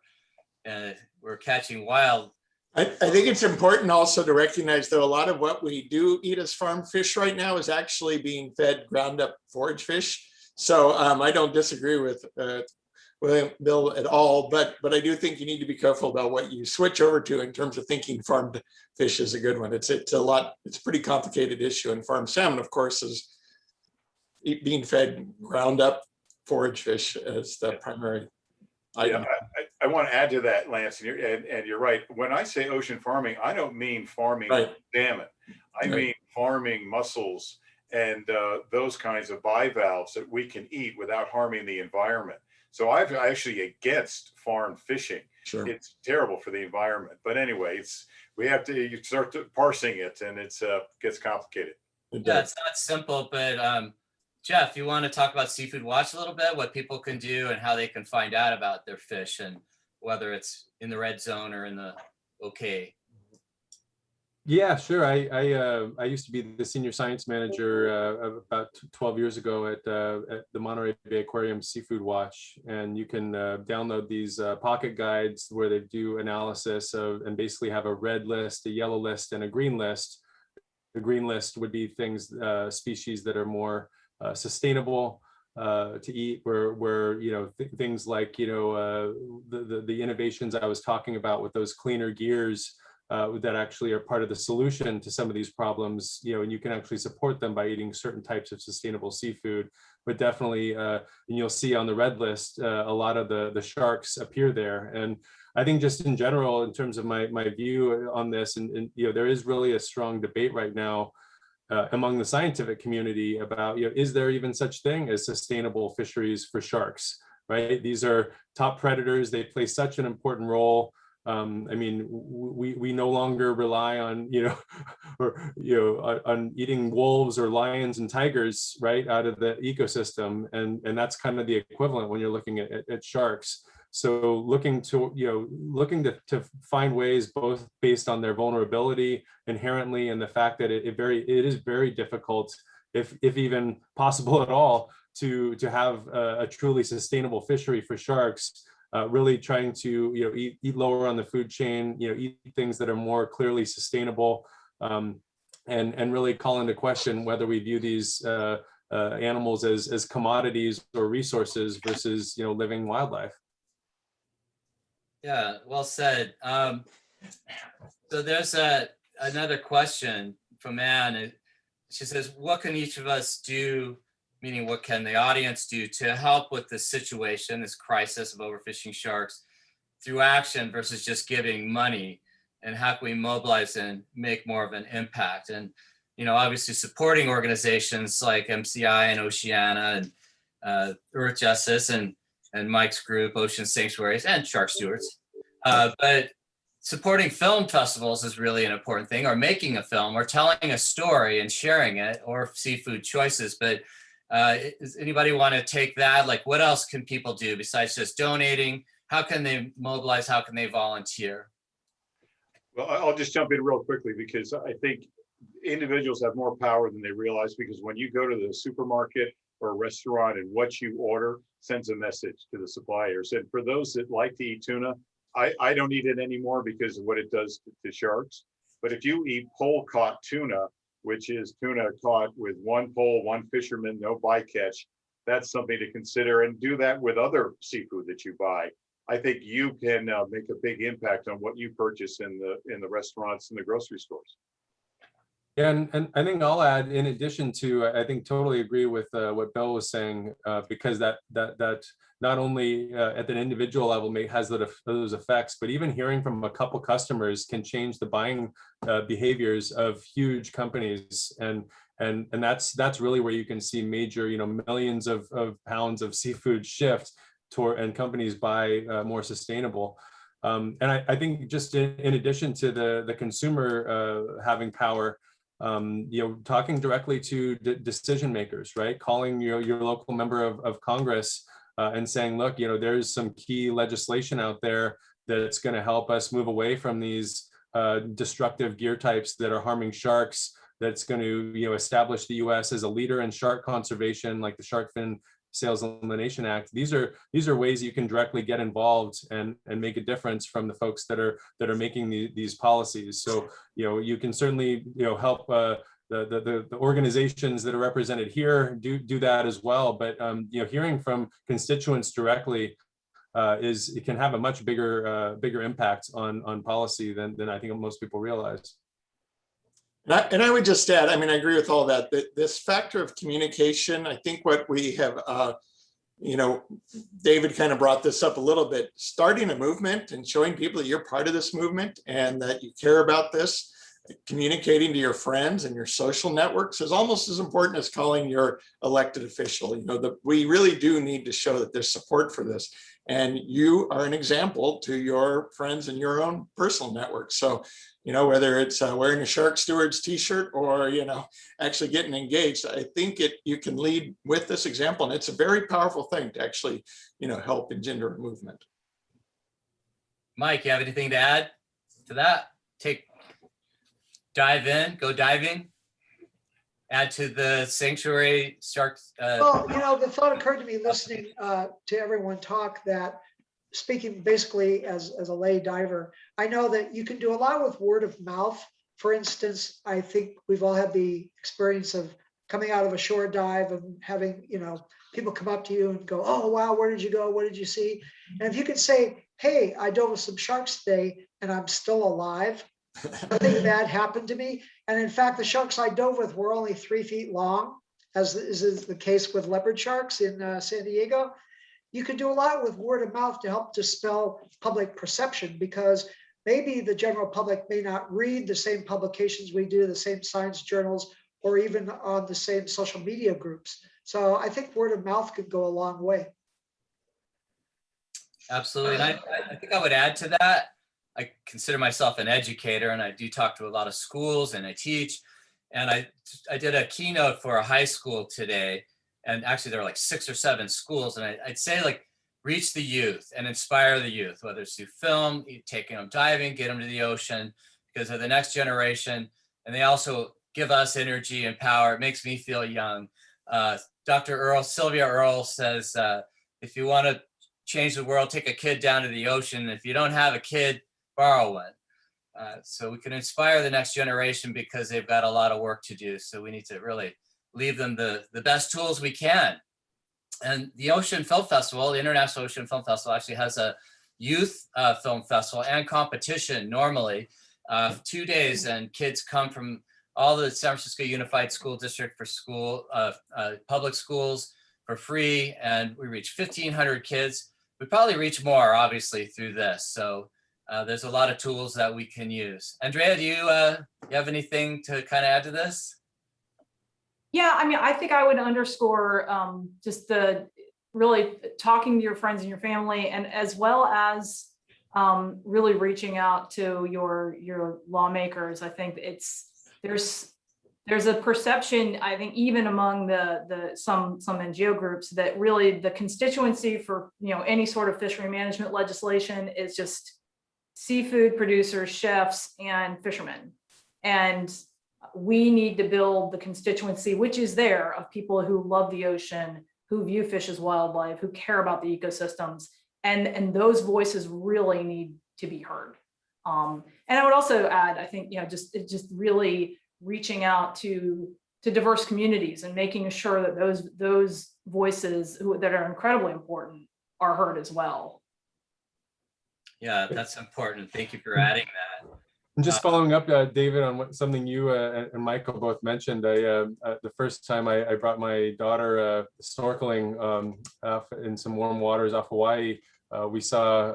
catching wild. I think it's important also to recognize, though, a lot of what we do eat as farm fish right now is actually being fed ground up forage fish. So I don't disagree with Bill at all, but I do think you need to be careful about what you switch over to in terms of thinking farmed fish is a good one. It's a pretty complicated issue, and farmed salmon, of course, is being fed ground up forage fish as the primary item. Yeah, I want to add to that, Lance, and you're right. When I say ocean farming, I don't mean farming salmon. I mean farming mussels and those kinds of bivalves that we can eat without harming the environment. So I'm actually against farm fishing. Sure. It's terrible for the environment. But anyway, you start parsing it, and it gets complicated. Yeah, it's not simple, but Jeff, you want to talk about Seafood Watch a little bit, what people can do and how they can find out about their fish and whether it's in the red zone or in the okay? Yeah, sure. I used to be the senior science manager about 12 years ago at the Monterey Bay Aquarium Seafood Watch, and you can download these pocket guides where they do analysis of and basically have a red list, a yellow list, and a green list. The green list would be things, species that are more sustainable to eat, where things like the innovations I was talking about with those cleaner gears that actually are part of the solution to some of these problems, and you can actually support them by eating certain types of sustainable seafood. definitely, and you'll see on the red list, a lot of the sharks appear there. And I think just in general, in terms of my view on this, and there is really a strong debate right now among the scientific community about, is there even such thing as sustainable fisheries for sharks, right? These are top predators. They play such an important role. I mean, we no longer rely on, on eating wolves or lions and tigers, right, out of the ecosystem. And that's kind of the equivalent when you're looking at sharks. So looking to find ways, both based on their vulnerability inherently and the fact that it is very difficult, if even possible at all, to have a truly sustainable fishery for sharks. Really trying to eat lower on the food chain, eat things that are more clearly sustainable, and really call into question whether we view these animals as commodities or resources versus living wildlife. Yeah, well said. So there's another question from Anne. She says, what can each of us do, meaning what can the audience do to help with this situation, this crisis of overfishing sharks, through action versus just giving money? And how can we mobilize and make more of an impact? And, obviously supporting organizations like MCI and Oceana and Earth Justice and Mike's group, Ocean Sanctuaries, and Shark Stewards. But supporting film festivals is really an important thing, or making a film, or telling a story and sharing it, or seafood choices. But does anybody want to take that? Like, what else can people do besides just donating? How can they mobilize? How can they volunteer? Well, I'll just jump in real quickly, because I think individuals have more power than they realize, because when you go to the supermarket or a restaurant and what you order sends a message to the suppliers. And for those that like to eat tuna, I don't eat it anymore because of what it does to sharks. But if you eat pole caught tuna, which is tuna caught with one pole, one fisherman, no bycatch, that's something to consider. And do that with other seafood that you buy. I think you can make a big impact on what you purchase in the restaurants and the grocery stores. Yeah, and I think I'll add, in addition to, I think totally agree with what Bill was saying, because that not only at an individual level has those effects, but even hearing from a couple customers can change the buying behaviors of huge companies, and that's really where you can see major, millions of pounds of seafood shift toward, and companies buy more sustainable. And I think just in addition to the consumer having power, talking directly to decision makers, right? Calling your local member of Congress and saying, look, there's some key legislation out there that's going to help us move away from these destructive gear types that are harming sharks, that's going to establish the U.S. as a leader in shark conservation, like the Shark Fin Sales Elimination Act. These are ways you can directly get involved and make a difference from the folks that are making these policies. So you can certainly help the organizations that are represented here do that as well. But hearing from constituents directly it can have a much bigger impact on policy than I think most people realize. And I would just add, I agree with all that. This factor of communication, I think what we have, David kind of brought this up a little bit, starting a movement and showing people that you're part of this movement and that you care about this, communicating to your friends and your social networks is almost as important as calling your elected official. We really do need to show that there's support for this. And you are an example to your friends in your own personal network. So, whether it's wearing a Shark Stewards t-shirt or, actually getting engaged, I think you can lead with this example. And it's a very powerful thing to actually, help engender a movement. Mike, you have anything to add to that? Dive in, go diving, add to the sanctuary sharks. Well, the thought occurred to me listening to everyone talk, that speaking basically as a lay diver, I know that you can do a lot with word of mouth. For instance, I think we've all had the experience of coming out of a shore dive and having, people come up to you and go, oh, wow, where did you go? What did you see? And if you could say, hey, I dove with some sharks today and I'm still alive. Nothing bad happened to me. And in fact, the sharks I dove with were only 3 feet long. as is the case with leopard sharks in San Diego, you can do a lot with word of mouth to help dispel public perception, because maybe the general public may not read the same publications we do, the same science journals, or even on the same social media groups. So I think word of mouth could go a long way. Absolutely. And I think I would add to that. I consider myself an educator, and I do talk to a lot of schools, and I teach. And I did a keynote for a high school today. And actually there are like 6 or 7 schools. And I'd say, like, reach the youth and inspire the youth, whether it's through film, taking them diving, get them to the ocean, because they're the next generation. And they also give us energy and power. It makes me feel young. Sylvia Earle says, if you want to change the world, take a kid down to the ocean. If you don't have a kid, borrow one. So we can inspire the next generation, because they've got a lot of work to do. So we need to really leave them the best tools we can. And the Ocean Film Festival, the International Ocean Film Festival, actually has a youth film festival and competition normally, 2 days, and kids come from all the San Francisco Unified School District for public schools for free, and we reach 1,500 kids. We probably reach more, obviously, through this. So there's a lot of tools that we can use. Andrea, do you have anything to kind of add to this? Yeah, I mean, I think I would underscore just the really talking to your friends and your family, and as well as really reaching out to your lawmakers. I think there's a perception, I think, even among some NGO groups, that really the constituency for any sort of fishery management legislation is just seafood producers, chefs, and fishermen. And we need to build the constituency, which is there, of people who love the ocean, who view fish as wildlife, who care about the ecosystems, and those voices really need to be heard. And I would also add, I think, just really reaching out to diverse communities and making sure that those voices that are incredibly important are heard as well. Yeah, that's important. Thank you for adding that. And just following up, David, on something you and Michael both mentioned, the first time I brought my daughter snorkeling in some warm waters off Hawaii, we saw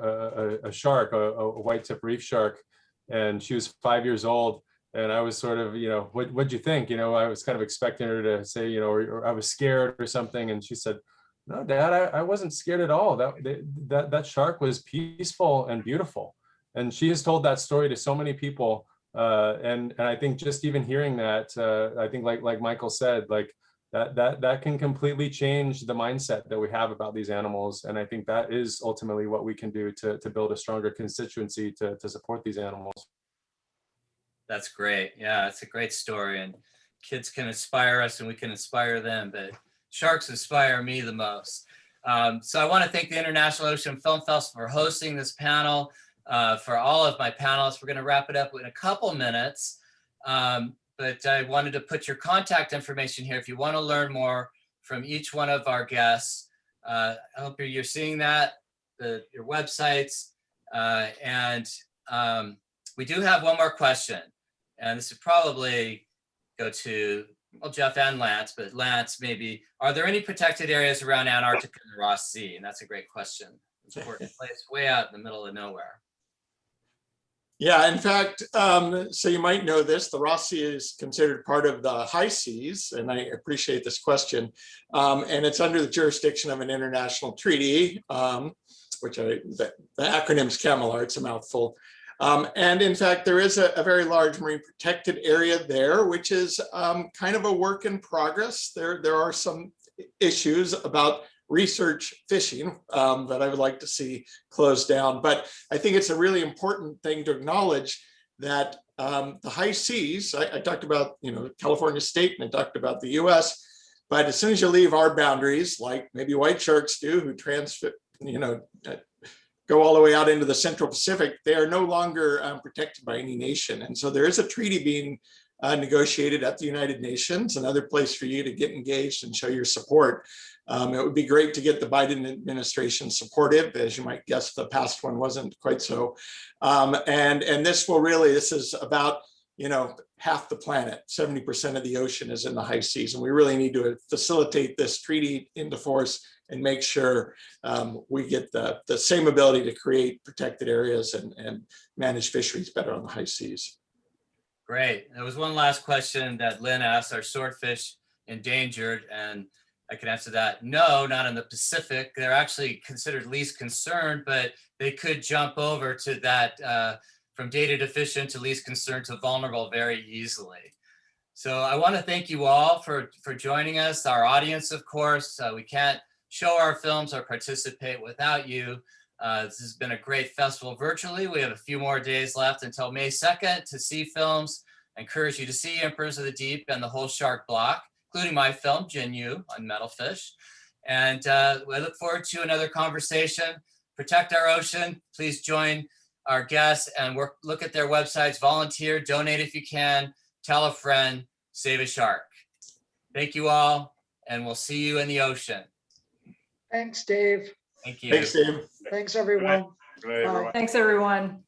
a shark, a white tip reef shark, and she was 5 years old. And I was sort of, what'd you think? I was kind of expecting her to say, or I was scared or something. And she said, "No, Dad, I wasn't scared at all. That shark was peaceful and beautiful." And she has told that story to so many people. And I think just even hearing that, I think like Michael said, like that can completely change the mindset that we have about these animals. And I think that is ultimately what we can do to build a stronger constituency to support these animals. That's great. Yeah, it's a great story, and kids can inspire us and we can inspire them, but sharks inspire me the most. So I want to thank the International Ocean Film Festival for hosting this panel. For all of my panelists, we're going to wrap it up in a couple minutes, but I wanted to put your contact information here if you want to learn more from each one of our guests. I hope you're seeing that, your websites, and we do have one more question. And this would probably go to, well, Jeff and Lance, but Lance, maybe, are there any protected areas around Antarctica and the Ross Sea? And that's a great question. It's an important place way out in the middle of nowhere. Yeah, in fact, so you might know this, the Ross Sea is considered part of the high seas, and I appreciate this question. And it's under the jurisdiction of an international treaty, which the acronym's CAMLR, it's a mouthful. And in fact, there is a very large marine protected area there, which is kind of a work in progress. There are some issues about research fishing that I would like to see closed down. But I think it's a really important thing to acknowledge that the high seas, I talked about, California state, and I talked about the US, but as soon as you leave our boundaries, like maybe white sharks do, who go all the way out into the Central Pacific, they are no longer protected by any nation. And so there is a treaty being negotiated at the United Nations, another place for you to get engaged and show your support. It would be great to get the Biden administration supportive. As you might guess, the past one wasn't quite so. And this is about half the planet, 70% of the ocean is in the high seas. And we really need to facilitate this treaty into force and make sure we get the same ability to create protected areas and manage fisheries better on the high seas. Great. There was one last question that Lynn asked, are swordfish endangered? And I can answer that. No, not in the Pacific. They're actually considered least concerned, but they could jump over to that from data deficient to least concerned to vulnerable very easily. So I want to thank you all for joining us, our audience, of course. We can't show our films or participate without you. This has been a great festival virtually. We have a few more days left until May 2nd to see films. I encourage you to see Emperors of the Deep and the whole shark block, including my film, Jin Yu, on metalfish. And I look forward to another conversation. Protect our ocean. Please join our guests and look at their websites, volunteer, donate if you can, tell a friend, save a shark. Thank you all, and we'll see you in the ocean. Thanks, Dave. Thank you. Thanks, Dave. Thanks, everyone. Good night, everyone. Thanks, everyone.